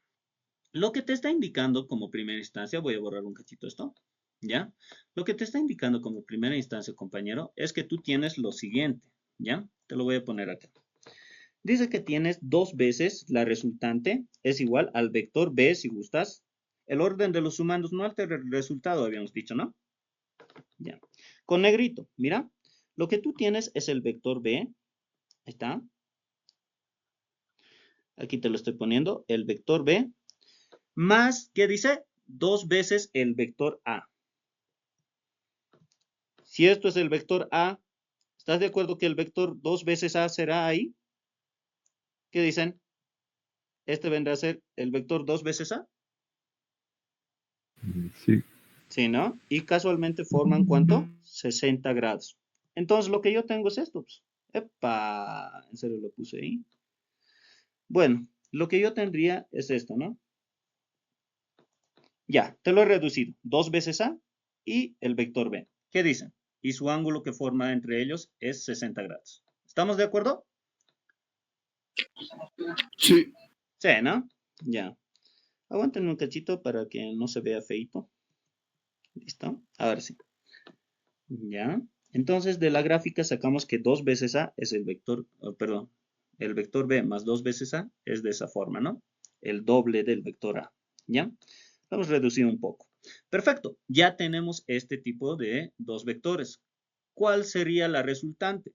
Lo que te está indicando como primera instancia, voy a borrar un cachito esto. ¿ya? Lo que te está indicando como primera instancia, compañero, es que tú tienes lo siguiente, ¿ya? Te lo voy a poner acá. Dice que tienes 2 veces la resultante es igual al vector B, si gustas. El orden de los sumandos no altera el resultado, habíamos dicho, ¿no? Ya. Con negrito, mira. Lo que tú tienes es el vector B. Ahí está. Aquí te lo estoy poniendo. El vector B más, ¿qué dice? 2 veces el vector A. Si esto es el vector A, ¿estás de acuerdo que el vector 2 veces A será ahí? ¿Qué dicen? ¿Este vendrá a ser el vector 2 veces A? Sí. Sí, ¿no? Y casualmente forman, ¿cuánto? 60 grados. Entonces, lo que yo tengo es esto, pues. ¡Epa! En serio lo puse ahí. Bueno, lo que yo tendría es esto, ¿no? Ya, te lo he reducido. 2 veces A y el vector B. ¿Qué dicen? Y su ángulo que forma entre ellos es 60 grados. ¿Estamos de acuerdo? Sí. Sí, ¿no? Ya. Aguanten un cachito para que no se vea feito. ¿Listo? Ahora sí. Ya. Entonces, de la gráfica sacamos que 2 veces A es el vector, perdón, el vector B más 2 veces A es de esa forma, ¿no? El doble del vector A. ¿Ya? Vamos a reducir un poco. Perfecto. Ya tenemos este tipo de 2 vectores. ¿Cuál sería la resultante?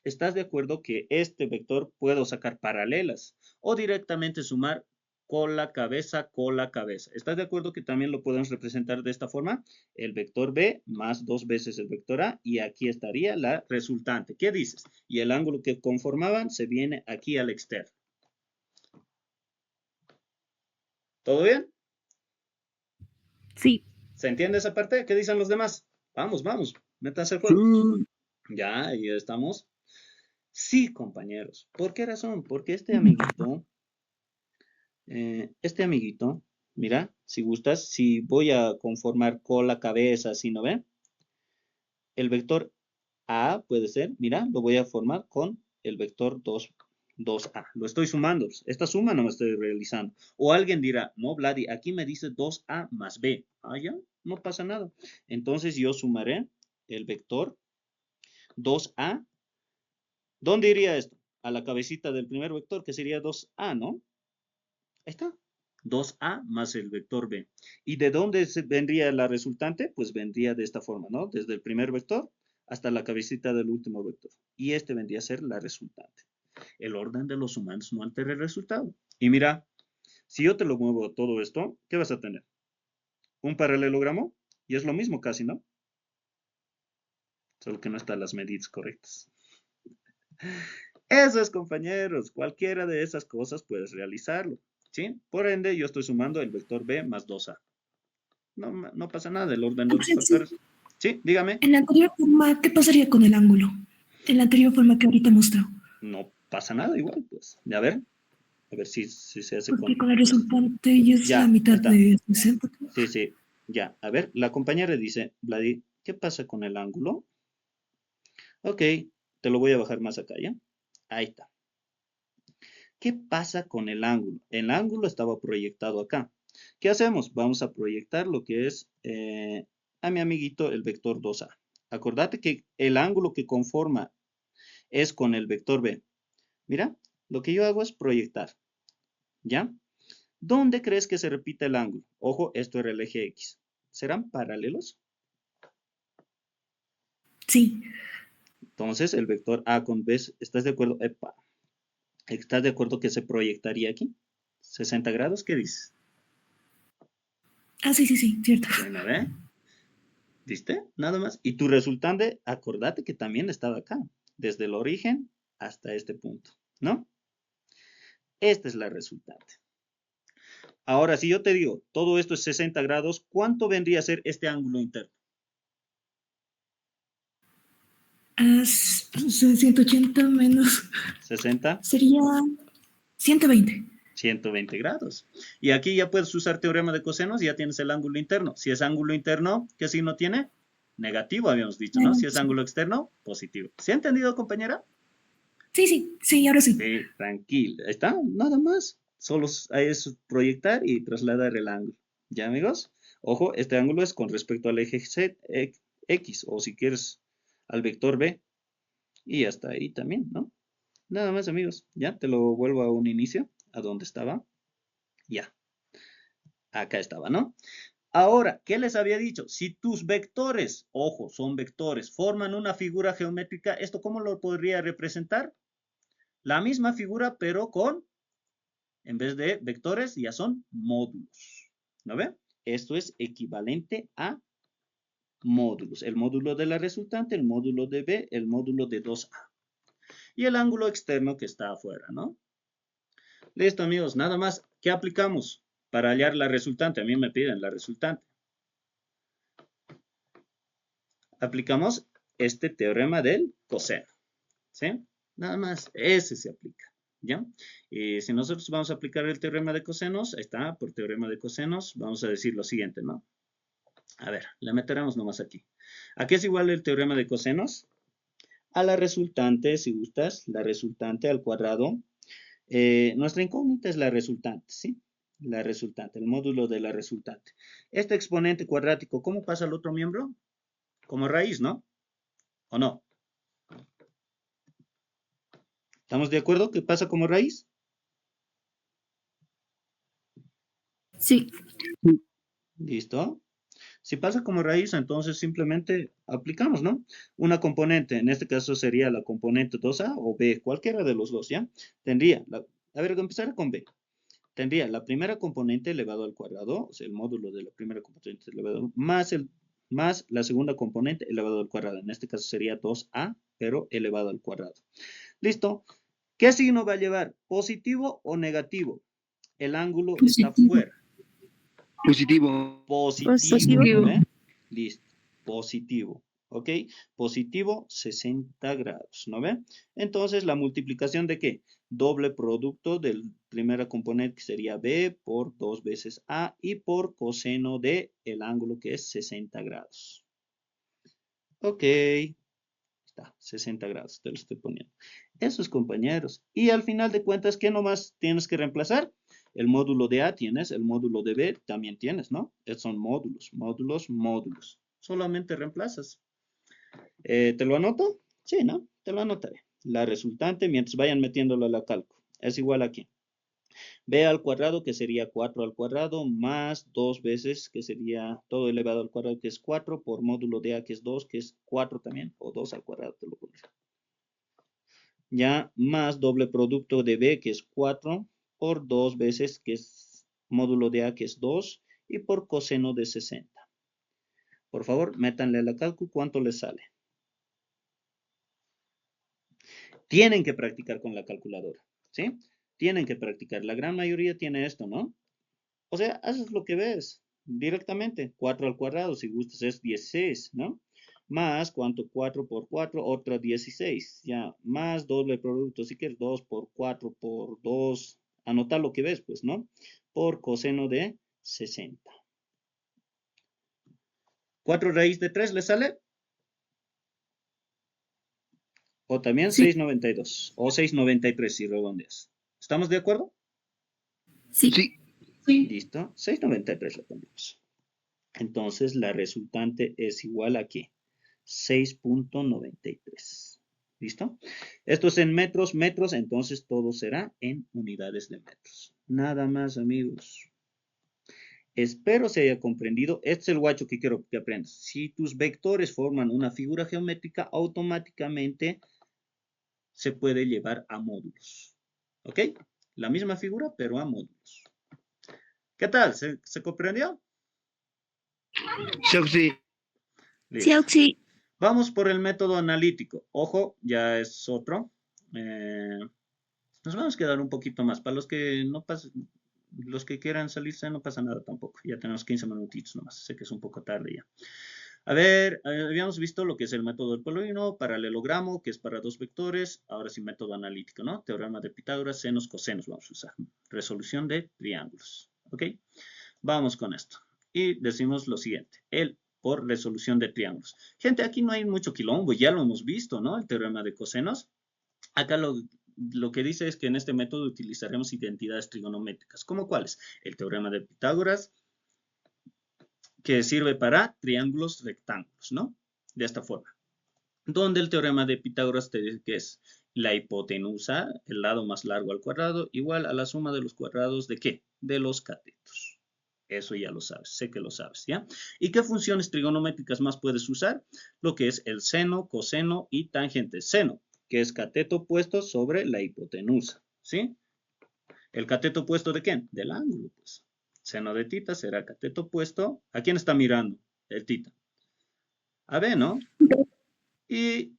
¿Estás de acuerdo que este vector puedo sacar paralelas o directamente sumar cola, cabeza, cola, cabeza? ¿Estás de acuerdo que también lo podemos representar de esta forma? El vector B más 2 veces el vector A y aquí estaría la resultante. ¿Qué dices? Y el ángulo que conformaban se viene aquí al externo. ¿Todo bien? Sí. ¿Se entiende esa parte? ¿Qué dicen los demás? Vamos, vamos, métanse al juego. Ya, ahí estamos. Sí, compañeros. ¿Por qué razón? Porque este amiguito, mira, si gustas, si voy a conformar cola, cabeza, así, ¿no ve? El vector A puede ser, mira, lo voy a formar con el vector 2A. Lo estoy sumando. Esta suma no me estoy realizando. O alguien dirá, no, Vladi, aquí me dice 2A más B. Ah, ya, no pasa nada. Entonces yo sumaré el vector 2A. ¿Dónde iría esto? A la cabecita del primer vector, que sería 2A, ¿no? Ahí está. 2A más el vector B. ¿Y de dónde vendría la resultante? Pues vendría de esta forma, ¿no? Desde el primer vector hasta la cabecita del último vector. Y este vendría a ser la resultante. El orden de los sumandos no altera el resultado. Y mira, si yo te lo muevo todo esto, ¿qué vas a tener? Un paralelogramo. Y es lo mismo casi, ¿no? Solo que no están las medidas correctas. Eso es, compañeros. Cualquiera de esas cosas puedes realizarlo. ¿Sí? Por ende, yo estoy sumando el vector B más 2A. No pasa nada, el orden de los factores. Sí, dígame. En la anterior forma, ¿qué pasaría con el ángulo? En la anterior forma que ahorita mostró. No pasa nada igual, pues. A ver si se hace Porque con... con el resultante ya es Ya, la mitad está. de 60. Sí, sí, ya. A ver, la compañera dice, Vladi, ¿qué pasa con el ángulo? Ok, te lo voy a bajar más acá, ¿ya? Ahí está. ¿Qué pasa con el ángulo? El ángulo estaba proyectado acá. ¿Qué hacemos? Vamos a proyectar lo que es a mi amiguito el vector 2A. Acordate que el ángulo que conforma es con el vector B. Mira, lo que yo hago es proyectar, ¿ya? ¿Dónde crees que se repite el ángulo? Ojo, esto era el eje X. ¿Serán paralelos? Sí. Entonces, el vector A con B, ¿estás de acuerdo? Epa. ¿Estás de acuerdo que se proyectaría aquí? 60 grados, ¿qué dices? Ah, sí, cierto. Bueno, ¿ve? ¿Viste? Nada más. Y tu resultante, acordate que también estaba acá, desde el origen hasta este punto, ¿no? Esta es la resultante. Ahora, si yo te digo, todo esto es 60 grados, ¿cuánto vendría a ser este ángulo interno? 180 menos. 60, Sería 120. 120 grados. Y aquí ya puedes usar teorema de cosenos y ya tienes el ángulo interno. Si es ángulo interno, ¿qué signo tiene? Negativo, habíamos dicho, ¿no? Si es ángulo externo, positivo. ¿Se ha entendido, compañera? Sí, ahora sí. Sí, tranquila. Ahí está, nada más. Solo es proyectar y trasladar el ángulo. ¿Ya, amigos? Ojo, este ángulo es con respecto al eje Z, X, o si quieres al vector B. Y hasta ahí también, ¿no? Nada más, amigos. Ya, te lo vuelvo a un inicio, a donde estaba. Ya. Acá estaba, ¿no? Ahora, ¿qué les había dicho? Si tus vectores, ojo, son vectores, forman una figura geométrica, ¿esto cómo lo podría representar? La misma figura, pero con, en vez de vectores, ya son módulos. ¿No ven? Esto es equivalente a módulos. El módulo de la resultante, el módulo de B, el módulo de 2A. Y el ángulo externo que está afuera, ¿no? Listo, amigos. Nada más. ¿Qué aplicamos para hallar la resultante? A mí me piden la resultante. Aplicamos este teorema del coseno. ¿Sí? Nada más. Ese se aplica. ¿Ya? Y si nosotros vamos a aplicar el teorema de cosenos, ahí está, por teorema de cosenos, vamos a decir lo siguiente, ¿no? A ver, le meteremos nomás aquí. ¿A qué es igual el teorema de cosenos? A la resultante, si gustas, la resultante al cuadrado. Nuestra incógnita es la resultante, ¿sí? La resultante, el módulo de la resultante. Este exponente cuadrático, ¿cómo pasa al otro miembro? Como raíz, ¿no? ¿O no? ¿Estamos de acuerdo que pasa como raíz? Sí. ¿Listo? Si pasa como raíz, entonces simplemente aplicamos, ¿no? Una componente, en este caso sería la componente 2A o B, cualquiera de los dos, ¿ya? Tendría, a ver, empezar con B. Tendría la primera componente elevado al cuadrado, o sea, el módulo de la primera componente elevado, más la segunda componente elevado al cuadrado. En este caso sería 2A, pero elevado al cuadrado. ¿Listo? ¿Qué signo va a llevar? ¿Positivo o negativo? El ángulo está fuera. Positivo. Positivo, ¿no ve? Listo, positivo, ¿ok? Positivo 60 grados, ¿no ve? Entonces, ¿la multiplicación de qué? Doble producto del primera componente que sería B por 2 veces A y por coseno de el ángulo que es 60 grados. Ok, está, 60 grados, te lo estoy poniendo. Eso es, compañeros. Y al final de cuentas, ¿qué nomás tienes que reemplazar? El módulo de A tienes, el módulo de B también tienes, ¿no? Estos son módulos, módulos, módulos. Solamente reemplazas. ¿Te lo anoto? Sí, ¿no? Te lo anotaré. La resultante, mientras vayan metiéndolo a la cálculo, es igual a ¿qué? B al cuadrado, que sería 4 al cuadrado, más 2 veces, que sería todo elevado al cuadrado, que es 4, por módulo de A, que es 2, que es 4 también, o 2 al cuadrado, te lo pondré. Ya, más doble producto de B, que es 4, por 2 veces, que es módulo de A, que es 2, y por coseno de 60. Por favor, métanle a la cálculo cuánto les sale. Tienen que practicar con la calculadora, ¿sí? Tienen que practicar. La gran mayoría tiene esto, ¿no? O sea, haces lo que ves directamente. 4 al cuadrado, si gustas, es 16, ¿no? Más, ¿cuánto? 4 por 4, otra 16. Ya, más doble producto, si quieres, 2 por 4 por 2. Anota lo que ves, pues, ¿no? Por coseno de 60. 4 raíz de 3, ¿le sale? O también Sí. 6,92. O 6,93 si redondeas. ¿Estamos de acuerdo? Sí. Sí. Sí. Listo. 6,93 le ponemos. Entonces, la resultante es igual a ¿qué? 6,93. ¿Listo? Esto es en metros, entonces todo será en unidades de metros. Nada más, amigos. Espero se haya comprendido. Este es el guacho que quiero que aprendas. Si tus vectores forman una figura geométrica, automáticamente se puede llevar a módulos. ¿Ok? La misma figura, pero a módulos. ¿Qué tal? ¿Se comprendió? Sí. Listo. Sí. Vamos por el método analítico. Ojo, ya es otro. Nos vamos a quedar un poquito más. Para los que no pasen, los que quieran salirse, no pasa nada tampoco. Ya tenemos 15 minutitos nomás. Sé que es un poco tarde ya. A ver, habíamos visto lo que es el método del polinomio, paralelogramo, que es para dos vectores. Ahora sí, método analítico, ¿no? Teorema de Pitágoras, senos, cosenos vamos a usar. Resolución de triángulos. ¿Ok? Vamos con esto. Y decimos lo siguiente. El por resolución de triángulos. Gente, aquí no hay mucho quilombo, ya lo hemos visto, ¿no? El teorema de cosenos. Acá lo que dice es que en este método utilizaremos identidades trigonométricas. ¿Cómo cuáles? El teorema de Pitágoras, que sirve para triángulos rectángulos, ¿no? De esta forma. Donde el teorema de Pitágoras te dice que es la hipotenusa, el lado más largo al cuadrado, igual a la suma de los cuadrados ¿de qué? De los catetos. Eso ya lo sabes, sé que lo sabes, ¿ya? ¿Y qué funciones trigonométricas más puedes usar? Lo que es el seno, coseno y tangente. Seno, que es cateto opuesto sobre la hipotenusa, ¿sí? ¿El cateto opuesto de quién? Del ángulo, pues. Seno de tita será cateto opuesto. ¿A quién está mirando? El tita. A B, ¿no? Y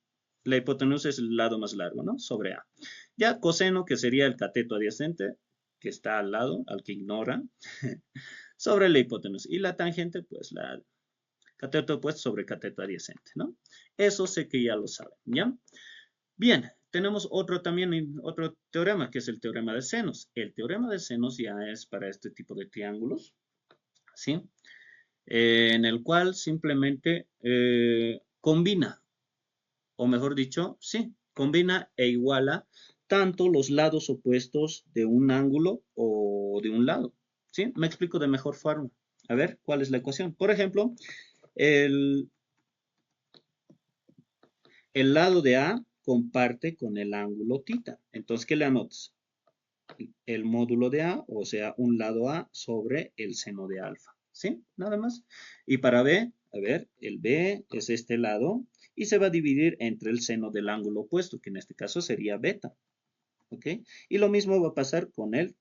la hipotenusa es el lado más largo, ¿no? Sobre A. Ya coseno, que sería el cateto adyacente, que está al lado, al que ignora, sobre la hipotenusa. Y la tangente, pues la cateto opuesto sobre cateto adyacente, ¿no? Eso sé que ya lo saben, ¿ya? Bien, tenemos otro teorema, que es el teorema de senos. El teorema de senos ya es para este tipo de triángulos, ¿sí? En el cual simplemente combina, o mejor dicho, sí, combina e iguala tanto los lados opuestos de un ángulo o de un lado, ¿sí? Me explico de mejor forma. A ver, ¿cuál es la ecuación? Por ejemplo, el lado de A comparte con el ángulo θ. Entonces, ¿qué le anotas? El módulo de A, o sea, un lado A sobre el seno de alfa, ¿sí? Nada más. Y para B, a ver, el B es este lado y se va a dividir entre el seno del ángulo opuesto, que en este caso sería beta, ¿ok? Y lo mismo va a pasar con el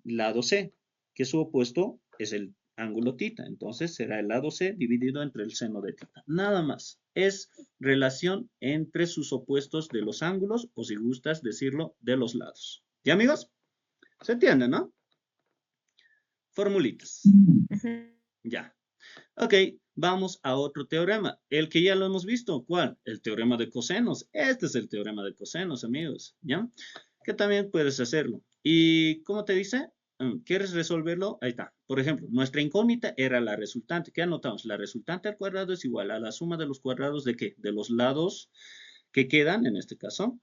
lado C, que su opuesto es el ángulo θ. Entonces será el lado C dividido entre el seno de θ. Nada más. Es relación entre sus opuestos de los ángulos, o si gustas decirlo, de los lados. ¿Ya, amigos? ¿Se entiende, no? Formulitas. Ya. Ok, vamos a otro teorema. El que ya lo hemos visto. ¿Cuál? El teorema de cosenos. Este es el teorema de cosenos, amigos. ¿Ya? Que también puedes hacerlo. ¿Y cómo te dice? ¿Quieres resolverlo? Ahí está. Por ejemplo, nuestra incógnita era la resultante. ¿Qué anotamos? La resultante al cuadrado es igual a la suma de los cuadrados ¿de qué? De los lados que quedan, en este caso,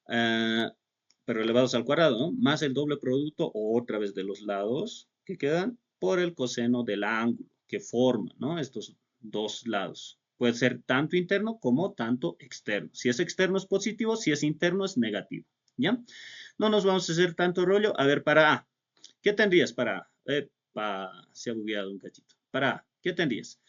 pero elevados al cuadrado, ¿no? Más el doble producto o otra vez de los lados que quedan por el coseno del ángulo que forma, ¿no? Estos dos lados. Puede ser tanto interno como tanto externo. Si es externo es positivo, si es interno es negativo, ¿ya? No nos vamos a hacer tanto rollo. A ver, para A. ¿Qué tendrías para A? Se ha bugueado un cachito. Para A, ¿qué tendrías?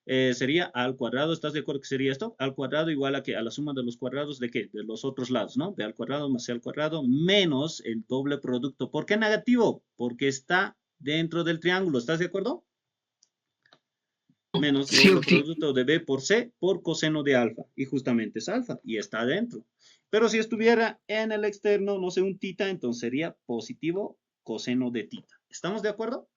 Sería A al cuadrado, ¿estás de acuerdo que sería esto? Al cuadrado igual a que a la suma de los cuadrados ¿de qué? De los otros lados, ¿no? B al cuadrado más C al cuadrado menos el doble producto. ¿Por qué negativo? Porque está dentro del triángulo, ¿estás de acuerdo? Menos doble producto de B por C por coseno de alfa. Y justamente es alfa y está adentro. Pero si estuviera en el externo, no sé, un θ, entonces sería positivo coseno de θ. ¿Estamos de acuerdo?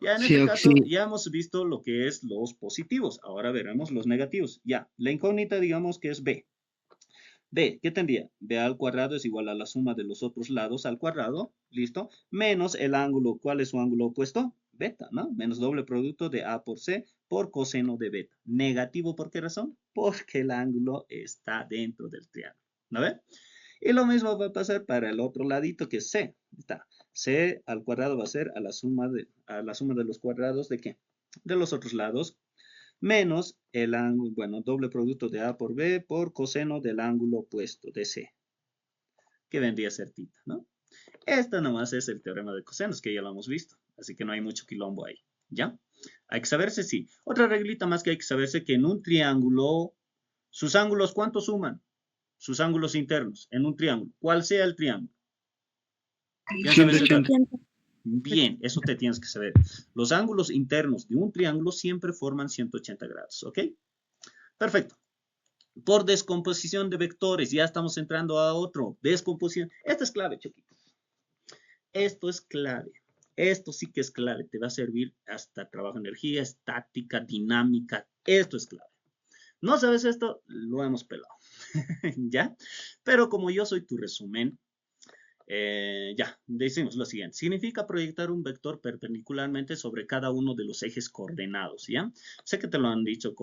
Ya en este caso ya hemos visto lo que es los positivos. Ahora veremos los negativos. Ya, la incógnita digamos que es B. B, ¿qué tendría? B al cuadrado es igual a la suma de los otros lados al cuadrado, ¿listo? Menos el ángulo, ¿cuál es su ángulo opuesto? Beta, ¿no? Menos doble producto de A por C por coseno de beta. Negativo, ¿por qué razón? Porque el ángulo está dentro del triángulo, ¿no ve? Y lo mismo va a pasar para el otro ladito que es C. Está. C al cuadrado va a ser a la suma de los cuadrados ¿de qué? De los otros lados menos el ángulo, bueno, doble producto de A por B por coseno del ángulo opuesto de C, que vendría a ser θ, ¿no? Esto nomás es el teorema de cosenos, que ya lo hemos visto, así que no hay mucho quilombo ahí, ¿ya? Hay que saberse, sí. Otra reglita más que hay que saberse que en un triángulo, sus ángulos, ¿cuánto suman? Sus ángulos internos en un triángulo. ¿Cuál sea el triángulo? ¿Quién sabe ese dato? Bien, eso te tienes que saber. Los ángulos internos de un triángulo siempre forman 180 grados, ¿ok? Perfecto. Por descomposición de vectores, ya estamos entrando a otro. Descomposición. Esto es clave, chiquitos. Esto es clave. Esto sí que es clave. Te va a servir hasta trabajo de energía, estática, dinámica. Esto es clave. ¿No sabes esto? Lo hemos pelado. ¿Ya? Pero como yo soy tu resumen, ya, decimos lo siguiente. Significa proyectar un vector perpendicularmente sobre cada uno de los ejes coordenados, ¿ya? Sé que te lo han dicho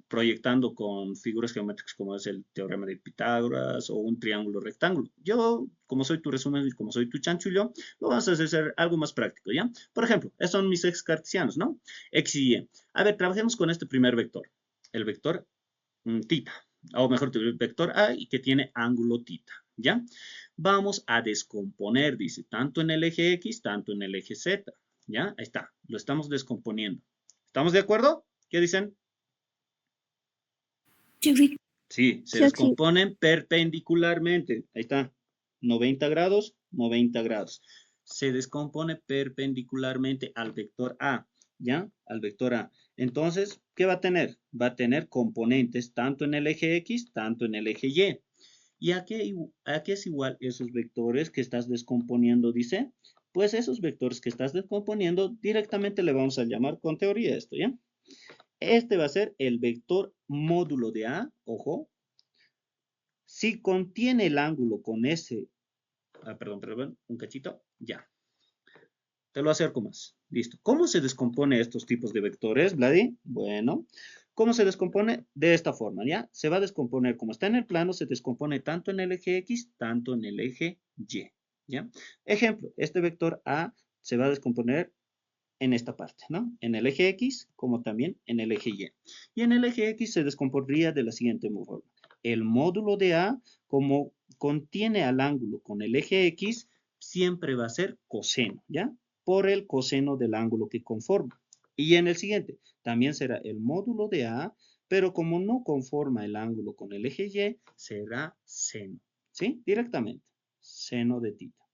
proyectando con figuras geométricas como es el teorema de Pitágoras o un triángulo rectángulo. Yo, como soy tu resumen y como soy tu chanchullo, lo vamos a hacer algo más práctico, ¿ya? Por ejemplo, estos son mis ejes cartesianos, ¿no? X y Y. A ver, trabajemos con este primer vector, el vector tita, o mejor, el vector A y que tiene ángulo tita, ¿ya? Vamos a descomponer, dice, tanto en el eje X, tanto en el eje Z, ¿ya? Ahí está, lo estamos descomponiendo. ¿Estamos de acuerdo? ¿Qué dicen? Sí, sí. Sí, se Sí, descomponen perpendicularmente. Ahí está. 90 grados, 90 grados. Se descompone perpendicularmente al vector A, ¿ya? Al vector A. Entonces, ¿qué va a tener? Va a tener componentes tanto en el eje X, tanto en el eje Y. ¿Y a qué es igual esos vectores que estás descomponiendo, dice? Pues esos vectores que estás descomponiendo directamente le vamos a llamar con teoría esto, ¿ya? Este va a ser el vector módulo de A, ojo, si contiene el ángulo con ese, perdón, un cachito, ya. Te lo acerco más. Listo. ¿Cómo se descompone estos tipos de vectores, Vladi? Bueno, ¿cómo se descompone? De esta forma, ¿ya? Se va a descomponer, como está en el plano, se descompone tanto en el eje X, tanto en el eje Y, ¿ya? Ejemplo, este vector A se va a descomponer en esta parte, ¿no? En el eje X, como también en el eje Y. Y en el eje X se descompondría de la siguiente forma. El módulo de A, como contiene al ángulo con el eje X, siempre va a ser coseno, ¿ya? Por el coseno del ángulo que conforma. Y en el siguiente, también será el módulo de A, pero como no conforma el ángulo con el eje Y, será seno, ¿sí? Directamente, seno de tita.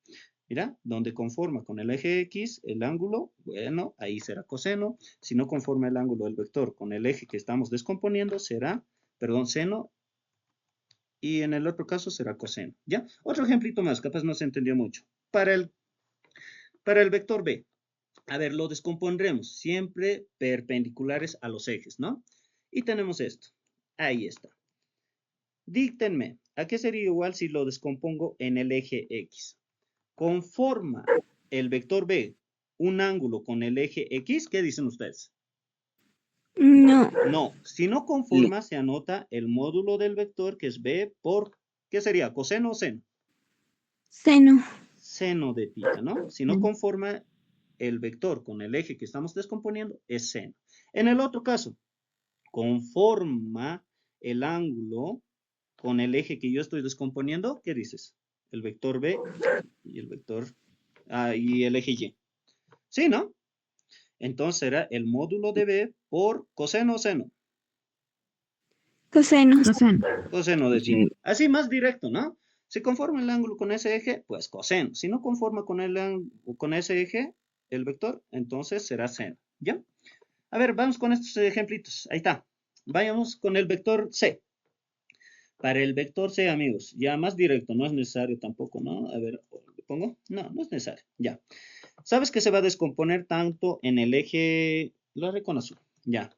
Mira, donde conforma con el eje X el ángulo, bueno, ahí será coseno. Si no conforma el ángulo del vector con el eje que estamos descomponiendo, será, perdón, seno. Y en el otro caso será coseno, ¿ya? Otro ejemplito más, capaz no se entendió mucho. Para el vector B, a ver, lo descompondremos siempre perpendiculares a los ejes, ¿no? Y tenemos esto, ahí está. Díctenme, ¿a qué sería igual si lo descompongo en el eje X? Conforma el vector B un ángulo con el eje X, ¿qué dicen ustedes? No. No, si no conforma, se anota el módulo del vector, que es B, por, ¿qué sería? ¿Coseno o seno? Seno. Seno de tita, ¿no? Si no conforma el vector con el eje que estamos descomponiendo, es seno. En el otro caso, conforma el ángulo con el eje que yo estoy descomponiendo, ¿qué dices? El vector B y el vector y el eje Y. ¿Sí, no? Entonces será el módulo de B por coseno o seno. Coseno. Coseno de tita. Así más directo, ¿no? Si conforma el ángulo con ese eje, pues coseno. Si no conforma con ese eje, el vector, entonces será seno. ¿Ya? A ver, vamos con estos ejemplitos. Ahí está. Vayamos con el vector C. Para el vector C, amigos, ya más directo, no es necesario tampoco, ¿no? A ver, ¿le pongo? No, no es necesario, ya. ¿Sabes que se va a descomponer tanto en el eje, lo haré con azul, ya.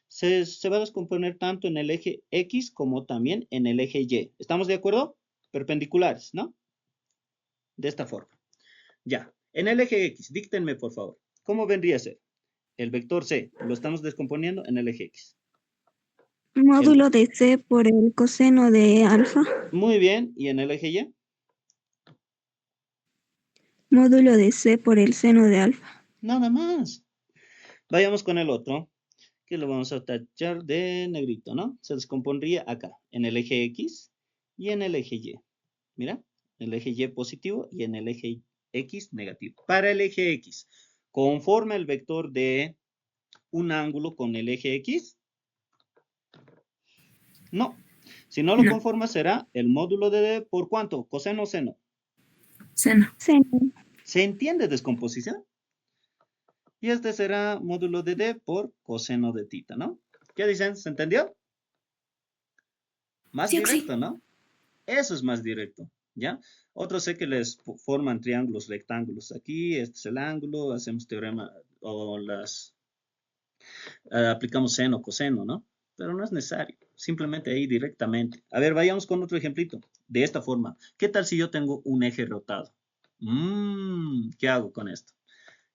Se va a descomponer tanto en el eje X como también en el eje Y. ¿Estamos de acuerdo? Perpendiculares, ¿no? De esta forma. Ya. En el eje X, díctenme, por favor. ¿Cómo vendría a ser? El vector C, lo estamos descomponiendo en el eje X. Módulo de C por el coseno de alfa. Muy bien. ¿Y en el eje Y? Módulo de C por el seno de alfa. Nada más. Vayamos con el otro, que lo vamos a tachar de negrito, ¿no? Se descompondría acá, en el eje X y en el eje Y. Mira, el eje Y positivo y en el eje X negativo. Para el eje X, ¿conforma el vector de un ángulo con el eje X? No. Si no lo conforma, será el módulo de D por ¿cuánto? ¿Coseno o seno? Seno. Seno. ¿Se entiende descomposición? Y este será módulo de D por coseno de tita, ¿no? ¿Qué dicen? ¿Se entendió? Más Sí, directo, sí. ¿no? Eso es más directo, ¿ya? Otros sé que les forman triángulos, rectángulos. Aquí, este es el ángulo, hacemos teorema o aplicamos seno, coseno, ¿no? Pero no es necesario, simplemente ahí directamente. A ver, vayamos con otro ejemplito. De esta forma, ¿qué tal si yo tengo un eje rotado? ¿Qué hago con esto?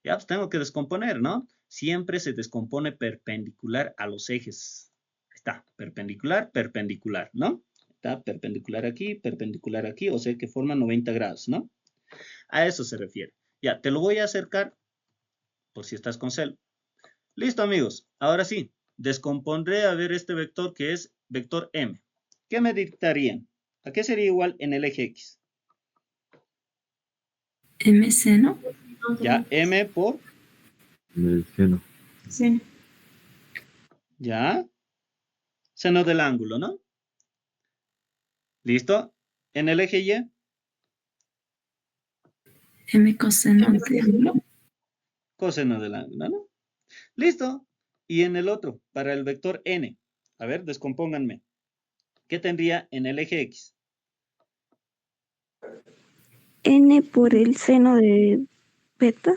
Ya, pues tengo que descomponer, ¿no? Siempre se descompone perpendicular a los ejes. Ahí Está perpendicular, perpendicular, ¿no? Está perpendicular aquí, o sea que forma 90 grados, ¿no? A eso se refiere. Ya, te lo voy a acercar por si estás con celo. Listo, amigos. Ahora sí, descompondré a ver este vector que es vector M. ¿Qué me dictarían? ¿A qué sería igual en el eje X? M seno. Ya, M por, El seno. Sí. ya, seno del ángulo, ¿no? ¿Listo? En el eje Y, M coseno de ángulo. coseno del ángulo, ¿no? Listo. Y en el otro, para el vector N. A ver, descompónganme. ¿Qué tendría en el eje X? N por el seno de beta.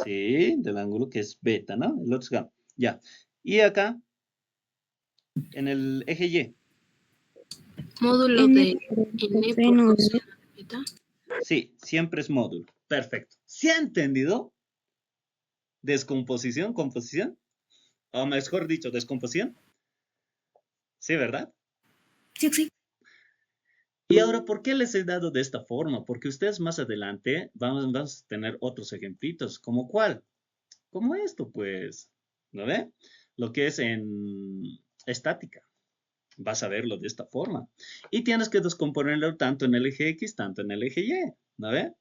Sí, del ángulo que es beta, ¿no? El otro es gamma. Ya. Y acá, en el eje Y. Módulo N de por el N por coseno de coseno de beta. Sí, siempre es módulo. Perfecto. ¿Se ha entendido? Descomposición, composición. O mejor dicho, descomposición. Sí, ¿verdad? Sí, sí. Y ahora, ¿por qué les he dado de esta forma? Porque ustedes más adelante van a tener otros ejemplitos. ¿Como cuál? Como esto, pues. ¿No ve? Lo que es en estática. Vas a verlo de esta forma. Y tienes que descomponerlo tanto en el eje X, tanto en el eje Y. ¿No ve?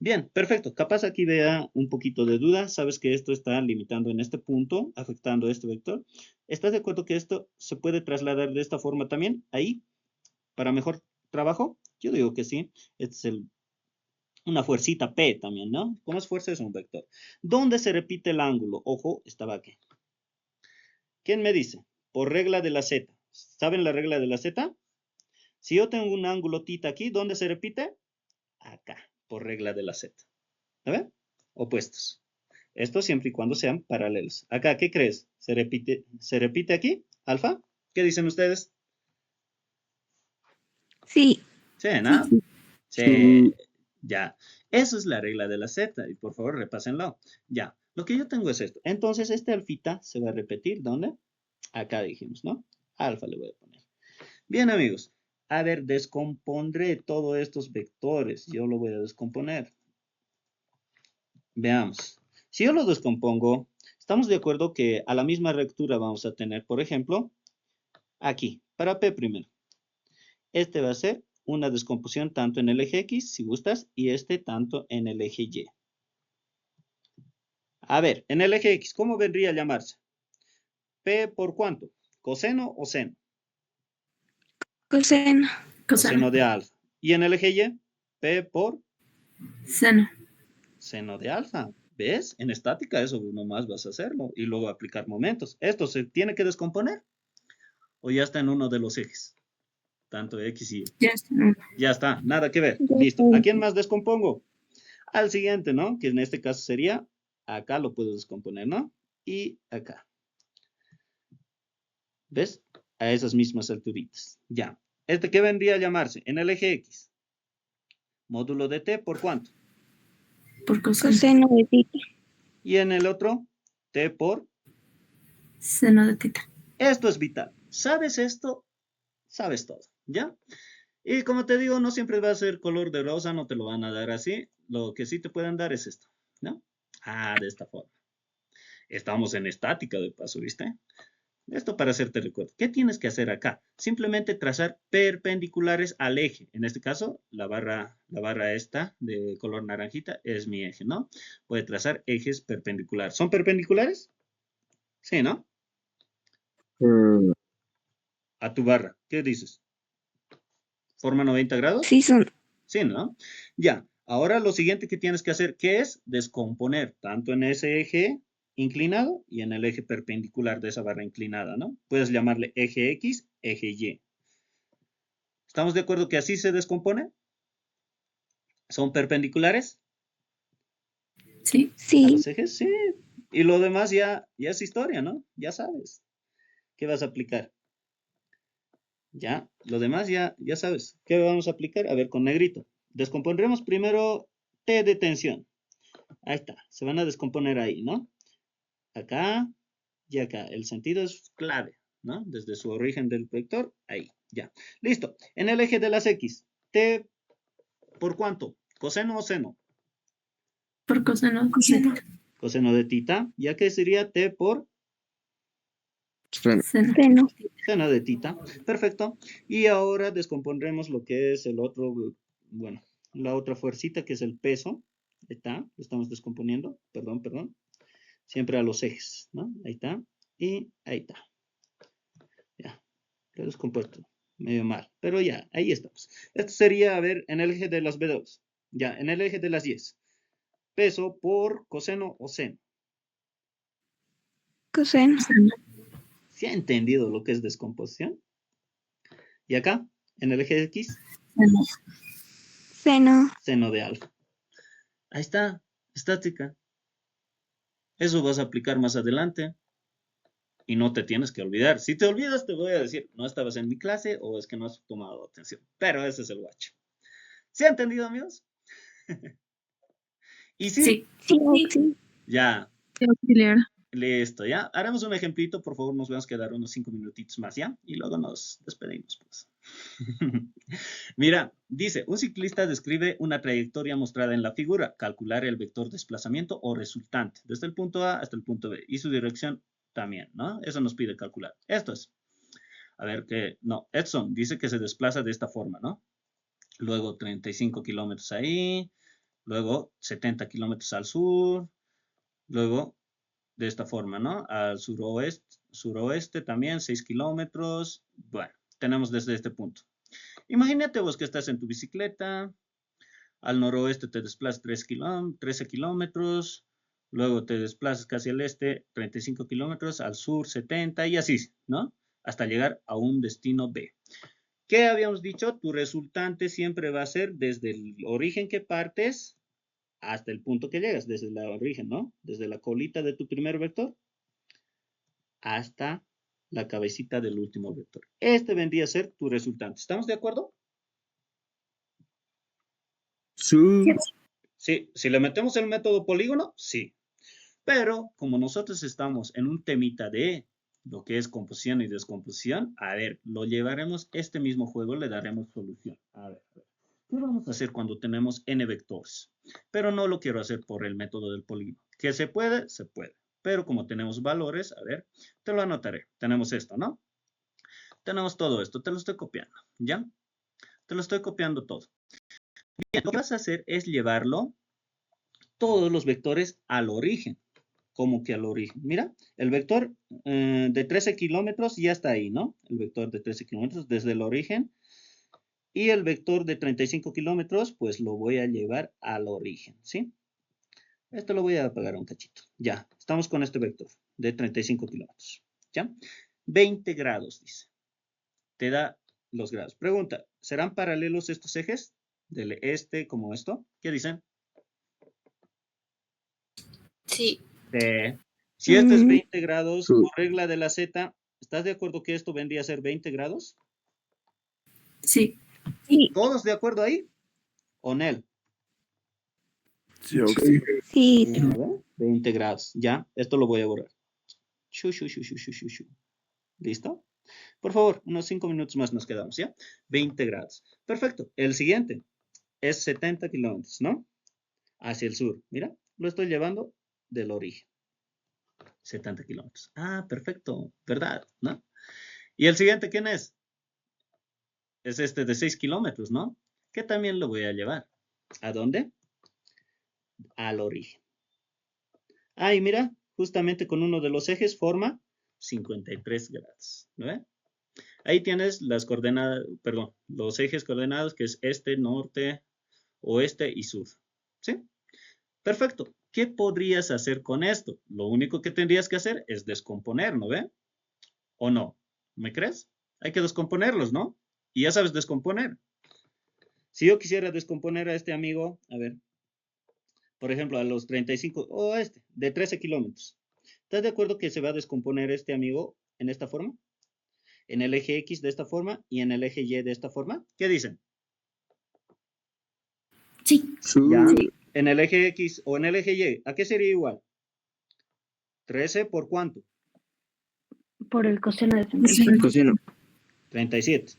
Bien, perfecto. Capaz aquí vea un poquito de duda. Sabes que esto está limitando en este punto, afectando a este vector. ¿Estás de acuerdo que esto se puede trasladar de esta forma también? Ahí, para mejor trabajo. Yo digo que sí. Este es una fuercita P también, ¿no? ¿Cómo es fuerza? Es un vector. ¿Dónde se repite el ángulo? Ojo, estaba aquí. ¿Quién me dice? Por regla de la Z. ¿Saben la regla de la Z? Si yo tengo un ángulo θ aquí, ¿dónde se repite? Acá, por regla de la Z. ¿A ver? Opuestos. Esto siempre y cuando sean paralelos. Acá, ¿qué crees? ¿Se repite aquí? ¿Alfa? ¿Qué dicen ustedes? Sí, Sí, ¿no? Sí. Sí. Ya. Eso es la regla de la Z. Y por favor, repásenlo. Ya. Lo que yo tengo es esto. Entonces, este alfita se va a repetir. ¿Dónde? Acá dijimos, ¿no? Alfa le voy a poner. Bien, amigos. A ver, descompondré todos estos vectores. Yo lo voy a descomponer. Veamos. Si yo lo descompongo, estamos de acuerdo que a la misma rectura vamos a tener, por ejemplo, aquí, para P primero. Este va a ser una descomposición tanto en el eje X, si gustas, y este tanto en el eje Y. A ver, en el eje X, ¿cómo vendría a llamarse? ¿P por cuánto? ¿Coseno o seno? coseno. Coseno de alfa. ¿Y en el eje Y? P por Seno. seno de alfa. ¿Ves? En estática eso nomás vas a hacerlo y luego aplicar momentos. ¿Esto se tiene que descomponer? ¿O ya está en uno de los ejes? Tanto X y Y. Ya está. Ya está, nada que ver. Listo. ¿A quién más descompongo? Al siguiente, ¿no? Que en este caso sería, acá lo puedo descomponer, ¿no? Y acá. ¿Ves? A esas mismas alturitas. Ya. ¿Este qué vendría a llamarse? En el eje X. Módulo de T, ¿por cuánto? Por coseno. Coseno de θ. Y en el otro, T por... Seno de teta. Esto es vital. ¿Sabes esto? Sabes todo, ¿ya? Y como te digo, no siempre va a ser color de rosa, no te lo van a dar así. Lo que sí te pueden dar es esto, ¿no? Ah, de esta forma. Estamos en estática de paso, ¿viste? Esto para hacerte recuerdo. ¿Qué tienes que hacer acá? Simplemente trazar perpendiculares al eje. En este caso, la barra esta de color naranjita es mi eje, ¿no? Voy a trazar ejes perpendiculares. ¿Son perpendiculares? Sí, ¿no? A tu barra. ¿Qué dices? ¿Forma 90 grados? Sí, son. Sí, ¿no? Ya. Ahora lo siguiente que tienes que hacer, ¿qué es? Descomponer tanto en ese eje inclinado y en el eje perpendicular de esa barra inclinada, ¿no? Puedes llamarle eje X, eje Y. ¿Estamos de acuerdo que así se descompone? ¿Son perpendiculares Sí. a Sí, los ejes? Sí. Y lo demás ya es historia, ¿no? Ya sabes. ¿Qué vas a aplicar? Ya, lo demás ya sabes. ¿Qué vamos a aplicar? A ver, con negrito. Descompondremos primero T de tensión. Ahí está. Se van a descomponer ahí, ¿no? Acá y acá. El sentido es clave. ¿no? Desde su origen del vector, ahí, ya. Listo. En el eje de las X, T, ¿por cuánto? ¿Coseno o seno? Por coseno. Coseno. Coseno de tita, ya que sería T por Seno. Seno. Seno. seno de tita. Perfecto. Y ahora descompondremos lo que es el otro, bueno, la otra fuercita que es el peso. Ahí está, lo estamos descomponiendo. Perdón. Siempre a los ejes, ¿no? Ahí está. Y ahí está. Ya, lo he descompuesto. Medio mal. Pero ya, ahí estamos. Esto sería, a ver, en el eje de las B2. Ya, en el eje de las Y. Peso por coseno o seno. Coseno. ¿Se ha entendido lo que es descomposición? Y acá, en el eje de X, Seno. Seno. seno de alfa. Ahí está, estática. Eso vas a aplicar más adelante. Y no te tienes que olvidar. Si te olvidas, te voy a decir, no estabas en mi clase o es que no has tomado atención. Pero ese es el guacho. ¿Se ha entendido, amigos? Y sí, Sí. Sí. ya, Auxiliar. listo, ya. Haremos un ejemplito, por favor, nos vamos a quedar unos 5 minutitos más, ¿ya? Y luego nos despedimos, pues. Mira, dice, un ciclista describe una trayectoria mostrada en la figura, calcular el vector desplazamiento o resultante, desde el punto A hasta el punto B, y su dirección también, ¿no? Eso nos pide calcular. Esto es, a ver que, no, Edson dice que se desplaza de esta forma, ¿no? Luego 35 kilómetros ahí, luego 70 kilómetros al sur, luego de esta forma, ¿no? Al suroeste también 6 kilómetros. Bueno, tenemos desde este punto. Imagínate vos que estás en tu bicicleta, al noroeste te desplazas 13 kilómetros, luego te desplazas casi al este 35 kilómetros, al sur 70 y así, ¿no? Hasta llegar a un destino B. ¿Qué habíamos dicho? Tu resultante siempre va a ser desde el origen que partes hasta el punto que llegas, desde el origen, ¿no? Desde la colita de tu primer vector hasta la cabecita del último vector. Este vendría a ser tu resultante. ¿Estamos de acuerdo? Sí. Sí. Si le metemos el método polígono, sí. Pero como nosotros estamos en un temita de lo que es composición y descomposición, a ver, lo llevaremos este mismo juego, le daremos solución. A ver. ¿Qué vamos a hacer cuando tenemos n vectores? Pero no lo quiero hacer por el método del polígono. ¿Que se puede? Se puede. Pero como tenemos valores, a ver, te lo anotaré. Tenemos esto, ¿no? Tenemos todo esto, te lo estoy copiando, ¿ya? Te lo estoy copiando todo. Bien, lo que vas a hacer es llevarlo, todos los vectores al origen. ¿Cómo que al origen? Mira, el vector de 13 kilómetros ya está ahí, ¿no? El vector de 13 kilómetros desde el origen. Y el vector de 35 kilómetros, pues lo voy a llevar al origen, ¿sí? Esto lo voy a apagar un cachito. Ya, estamos con este vector de 35 kilómetros, ¿ya? 20 grados, dice. Te da los grados. Pregunta, ¿serán paralelos estos ejes? Del este como esto. ¿Qué dicen? Sí. Si esto es 20 grados, Sí. por regla de la Z, ¿estás de acuerdo que esto vendría a ser 20 grados? Sí. Sí. ¿Todos de acuerdo ahí? ¿O Nel? Sí, Sí. A ver, 20 grados. Ya, esto lo voy a borrar. ¿Listo? Por favor, unos 5 minutos más nos quedamos, ¿ya? 20 grados. Perfecto. El siguiente es 70 kilómetros, ¿no? Hacia el sur. Mira, lo estoy llevando del origen. 70 kilómetros. Ah, perfecto. ¿Verdad? ¿No? ¿Y el siguiente quién es? Es este de 6 kilómetros, ¿no? Que también lo voy a llevar. ¿A dónde? Al origen. Ah, y mira, justamente con uno de los ejes forma 53 grados. ¿No ve? Ahí tienes las coordenadas, perdón, los ejes coordenados que es este, norte, oeste y sur. ¿Sí? Perfecto. ¿Qué podrías hacer con esto? Lo único que tendrías que hacer es descomponer, ¿no ve? ¿O no? ¿Me crees? Hay que descomponerlos, ¿no? Y ya sabes descomponer. Si yo quisiera descomponer a este amigo, a ver, por ejemplo, a los 35, o de 13 kilómetros. ¿Estás de acuerdo que se va a descomponer este amigo en esta forma? En el eje X de esta forma y en el eje Y de esta forma. ¿Qué dicen? Sí. Ya. En el eje X o en el eje Y, ¿a qué sería igual? 13 por cuánto? Por el coseno de Sí. 37. Coseno. 37.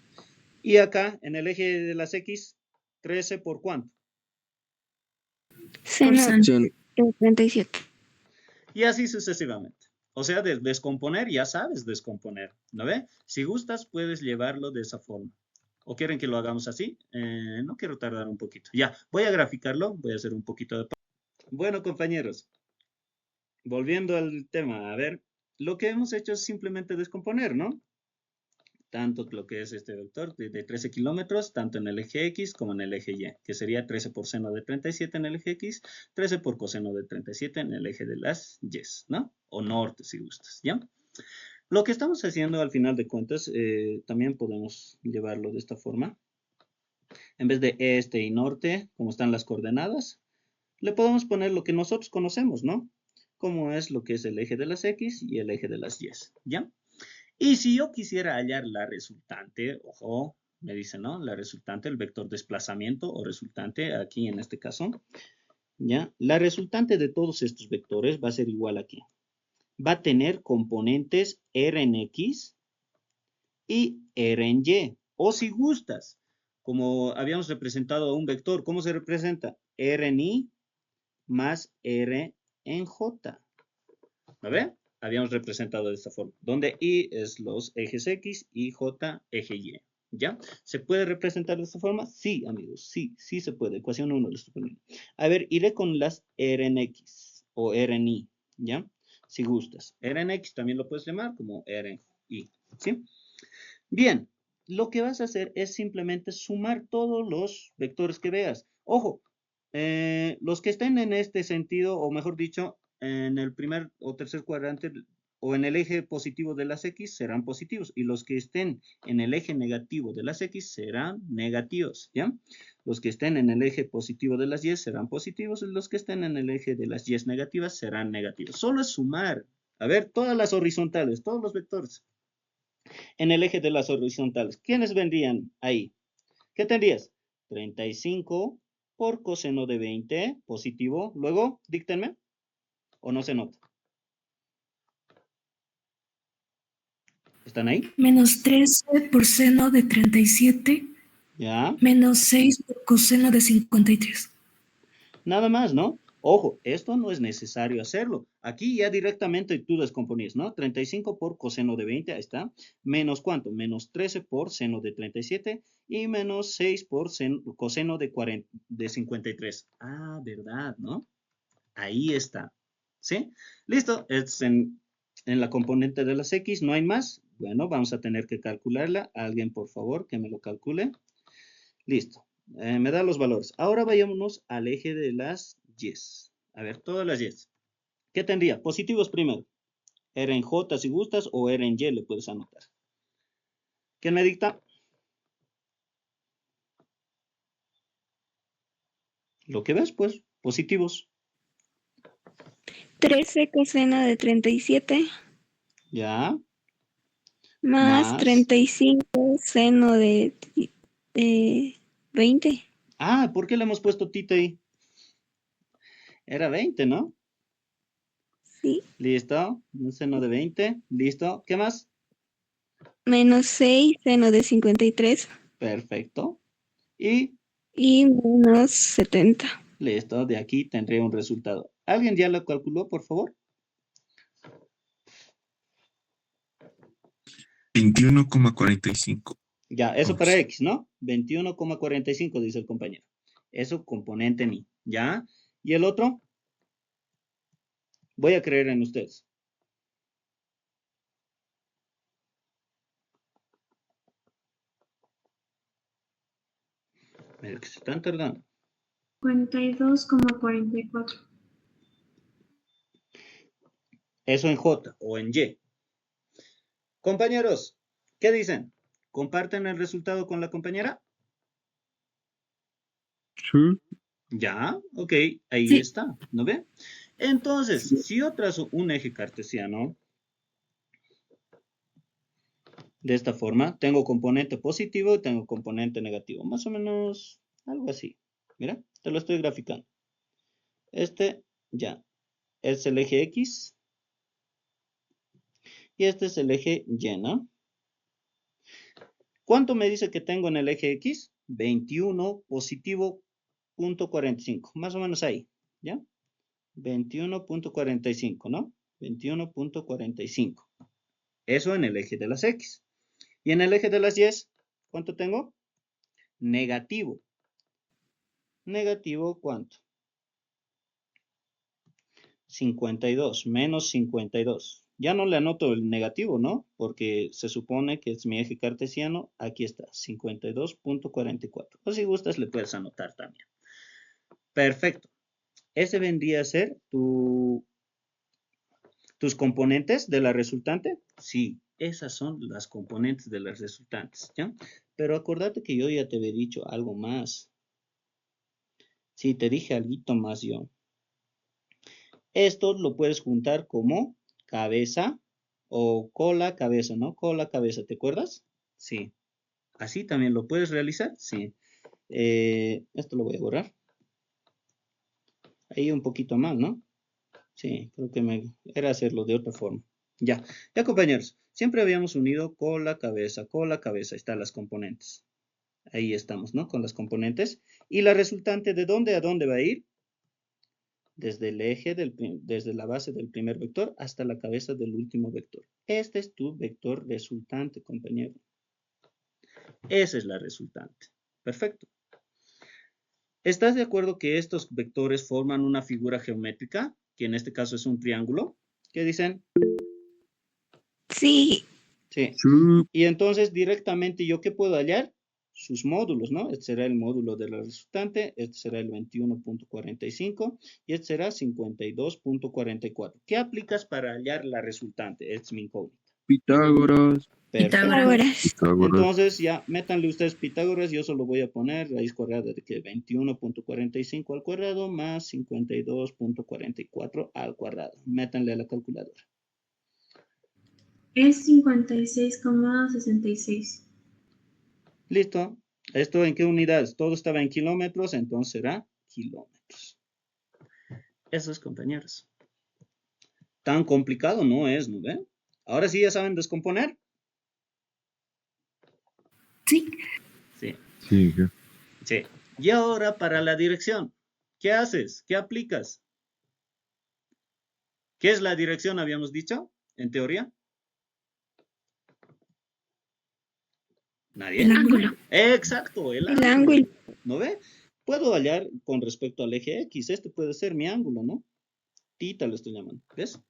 Y acá, en el eje de las X, 13 por ¿cuánto? Seno Seno. Seno. de 37. Y así sucesivamente. O sea, de descomponer, ya sabes descomponer, ¿no ve? Si gustas, puedes llevarlo de esa forma. ¿O quieren que lo hagamos así? No quiero tardar un poquito. Ya, voy a graficarlo, voy a hacer un poquito de... Bueno, compañeros, volviendo al tema, a ver, lo que hemos hecho es simplemente descomponer, ¿no? Tanto lo que es este vector de 13 kilómetros, tanto en el eje X como en el eje Y, que sería 13 por seno de 37 en el eje X, 13 por coseno de 37 en el eje de las Y, ¿no? O norte, si gustas, ¿ya? Lo que estamos haciendo al final de cuentas, también podemos llevarlo de esta forma. En vez de este y norte, como están las coordenadas, le podemos poner lo que nosotros conocemos, ¿no? Como es lo que es el eje de las X y el eje de las Y, ¿ya? Y si yo quisiera hallar la resultante, ojo, me dice, ¿no? La resultante, el vector desplazamiento o resultante, aquí en este caso, ¿ya? La resultante de todos estos vectores va a ser igual aquí. Va a tener componentes R en X y R en Y. O si gustas, como habíamos representado un vector, ¿cómo se representa? R en Y más R en J. ¿Lo ven? Habíamos representado de esta forma, donde I es los ejes X y J eje Y. ¿Ya? ¿Se puede representar de esta forma? Sí, amigos, sí, sí se puede. Ecuación 1 lo estoy poniendo. A ver, iré con las R en X o R en Y, ¿ya? Si gustas. R en X también lo puedes llamar como R en Y, ¿sí? Bien, lo que vas a hacer es simplemente sumar todos los vectores que veas. Ojo, los que estén en este sentido, o mejor dicho, en el primer o tercer cuadrante o en el eje positivo de las X serán positivos y los que estén en el eje negativo de las X serán negativos, ¿ya? Los que estén en el eje positivo de las Y serán positivos y los que estén en el eje de las Y negativas serán negativos. Solo es sumar. A ver, todas las horizontales, todos los vectores. En el eje de las horizontales, ¿quiénes vendrían ahí? ¿Qué tendrías? 35 por coseno de 20, positivo. Luego, díctenme, ¿o no se nota? ¿Están ahí? Menos 13 por seno de 37, ¿Ya? menos 6 por coseno de 53. Nada más, ¿no? Ojo, esto no es necesario hacerlo. Aquí ya directamente tú descomponías, ¿no? 35 por coseno de 20, ahí está. Menos ¿cuánto? Menos 13 por seno de 37 y menos 6 por coseno de 53. Ah, ¿verdad, no? Ahí está. ¿Sí? Listo. Es en la componente de las X, ¿no hay más? Bueno, vamos a tener que calcularla. Alguien, por favor, que me lo calcule. Listo. Me da los valores. Ahora vayámonos al eje de las Y. A ver, todas las Y. ¿Qué tendría? Positivos primero. R en J si gustas o R en Y le puedes anotar. ¿Quién me dicta? Lo que ves, pues, positivos. 13 coseno de 37 Ya. más Más. 35 seno de 20. Ah, ¿por qué le hemos puesto tita ahí? Era 20, ¿no? Sí. Listo. Un seno de 20. Listo. ¿Qué más? Menos 6 seno de 53 Perfecto. Y y menos 70. listo. De aquí tendré un resultado. ¿Alguien ya lo calculó, por favor? 21,45. Ya, eso para Vamos. X, ¿no? 21,45 dice el compañero. Eso componente ni. ¿Ya? ¿Y el otro? Voy a creer en ustedes. Mira que se están tardando. 52,44. Eso en J o en Y. Compañeros, ¿qué dicen? ¿Comparten el resultado con la compañera? Sí. Ya, ok, ahí Sí. está, ¿no ve? Entonces, si yo trazo un eje cartesiano de esta forma, tengo componente positivo y tengo componente negativo, más o menos algo así. Mira, te lo estoy graficando. Este ya es el eje X Y este es el eje Y, ¿no? ¿Cuánto me dice que tengo en el eje X? 21 positivo punto 45, más o menos ahí, ¿ya? 21.45, ¿no? 21.45. Eso en el eje de las X. Y en el eje de las Y, ¿cuánto tengo? Negativo. ¿Negativo cuánto? 52, menos 52. Ya no le anoto el negativo, ¿no? Porque se supone que es mi eje cartesiano. Aquí está, 52.44. O si gustas, le puedes anotar también. Perfecto. Ese vendría a ser tus componentes de la resultante. Sí, esas son las componentes de las resultantes, ¿ya? Pero acordate que yo ya te había dicho algo más. Sí, te dije algo más yo. Esto lo puedes juntar como cabeza o cola, cabeza, ¿no? Cola, cabeza, ¿te acuerdas? Sí. ¿Así también lo puedes realizar? Sí. Esto lo voy a borrar. Ahí un poquito más, ¿no? Sí, creo que era hacerlo de otra forma. Ya, ya compañeros. Siempre habíamos unido cola, cabeza, están las componentes. Ahí estamos, ¿no? Con las componentes. Y la resultante, ¿de dónde a dónde va a ir? Desde el eje, desde la base del primer vector hasta la cabeza del último vector. Este es tu vector resultante, compañero. Esa es la resultante. Perfecto. ¿Estás de acuerdo que estos vectores forman una figura geométrica? Que en este caso es un triángulo. ¿Qué dicen? Sí. Sí. Y entonces directamente yo ¿qué puedo hallar? Sus módulos, ¿no? Este será el módulo de la resultante, este será el 21.45 y este será 52.44. ¿Qué aplicas para hallar la resultante? Es mi incógnita. Pitágoras. Perfecto. Pitágoras. Entonces ya métanle ustedes Pitágoras, yo solo voy a poner raíz cuadrada de que 21.45 al cuadrado más 52.44 al cuadrado. Métanle a la calculadora. Es 56,66. Listo. ¿Esto en qué unidades? Todo estaba en kilómetros, entonces será kilómetros. Eso es, compañeros. Tan complicado no es, ¿no ven? Ahora sí ya saben descomponer. Sí. Sí. Sí, Sí. Y ahora para la dirección. ¿Qué haces? ¿Qué aplicas? ¿Qué es la dirección, habíamos dicho, en teoría? ¿Nadie? El ángulo. Exacto, el El ángulo. ángulo. ¿No ve? Puedo hallar con respecto al eje X. Este puede ser mi ángulo, ¿no? Tita lo estoy llamando. ¿Ves?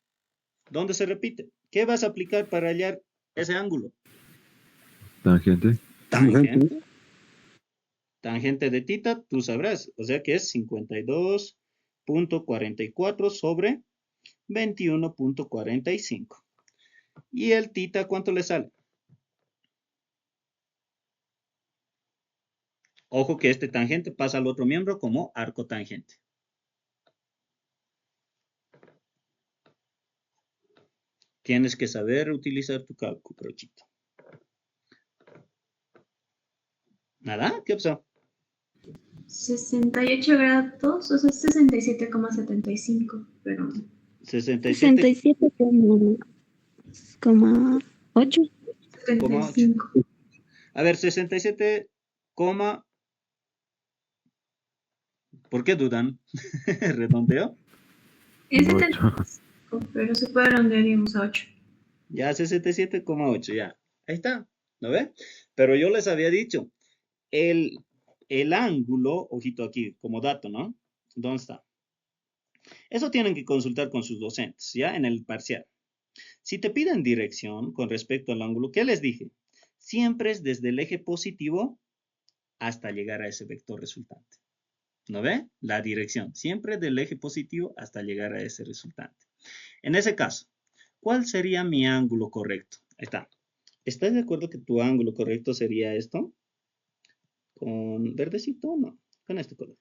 ¿Dónde se repite? ¿Qué vas a aplicar para hallar ese ángulo? tangente. Tangente. Tangente de tita, tú sabrás. O sea que es 52.44 sobre 21.45. ¿Y el tita cuánto le sale? Ojo que este tangente pasa al otro miembro como arco tangente. Tienes que saber utilizar tu cálculo, brochito. ¿Nada? ¿Qué pasó? 68 grados, o sea, 67,75, pero 67,8. 67,8. 75. A ver, 67, ¿por qué dudan? ¿Redondeo? Es Ocho. 75, pero se puede redondear, digamos, a 8. Ya, 67,8, ya. Ahí está, ¿no ve? Pero yo les había dicho, el ángulo, ojito aquí, como dato, ¿no? ¿Dónde está? Eso tienen que consultar con sus docentes, ¿ya? En el parcial. Si te piden dirección con respecto al ángulo, ¿qué les dije? Siempre es desde el eje positivo hasta llegar a ese vector resultante. ¿No ve? La dirección, siempre del eje positivo hasta llegar a ese resultante. En ese caso, ¿cuál sería mi ángulo correcto? Ahí está. ¿Estás de acuerdo que tu ángulo correcto sería esto? ¿Con verdecito? No, con este color.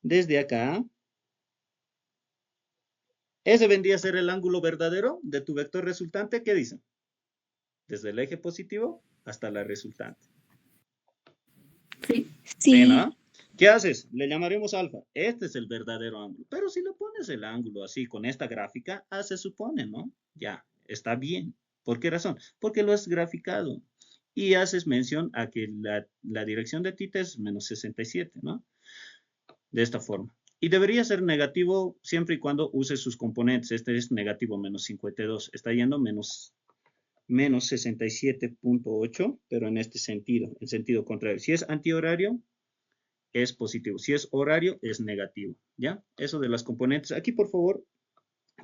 Desde acá, ese vendría a ser el ángulo verdadero de tu vector resultante. ¿Qué dicen? Desde el eje positivo hasta la resultante. Sí. Sí, Sí. ¿no? ¿Qué haces? Le llamaremos alfa. Este es el verdadero ángulo. Pero si le pones el ángulo así, con esta gráfica, se supone, ¿no? Ya, Está bien. ¿Por qué razón? Porque lo has graficado. Y haces mención a que la dirección de tita es menos 67, ¿no? De esta forma. Y debería ser negativo siempre y cuando uses sus componentes. Este es negativo menos 52. Está yendo menos 67.8, pero en este sentido, en sentido contrario. Si es antihorario, es positivo. Si es horario, es negativo. ¿Ya? Eso de las componentes. Aquí, por favor,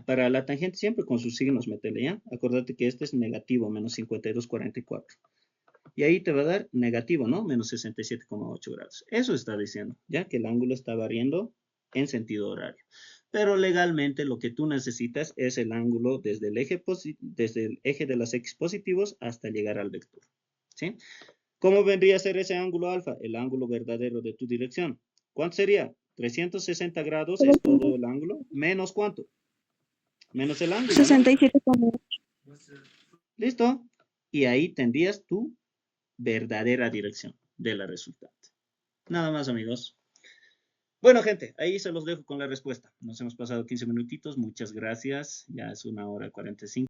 para la tangente siempre con sus signos métele, ¿ya? Acuérdate que este es negativo, menos 52,44. Y ahí te va a dar negativo, ¿no? Menos 67,8 grados. Eso está diciendo, ¿ya? Que el ángulo está variando en sentido horario. Pero legalmente lo que tú necesitas es el ángulo desde el eje de las X positivos hasta llegar al vector, ¿sí? ¿Cómo vendría a ser ese ángulo alfa? El ángulo verdadero de tu dirección. ¿Cuánto sería? 360 grados es todo el ángulo. ¿Menos cuánto? Menos el ángulo, ¿no? 67,8. ¿Listo? Y ahí tendrías tu verdadera dirección de la resultante. Nada más, amigos. Bueno, gente, ahí se los dejo con la respuesta. Nos hemos pasado 15 minutitos. Muchas gracias. Ya es 1 hora 45.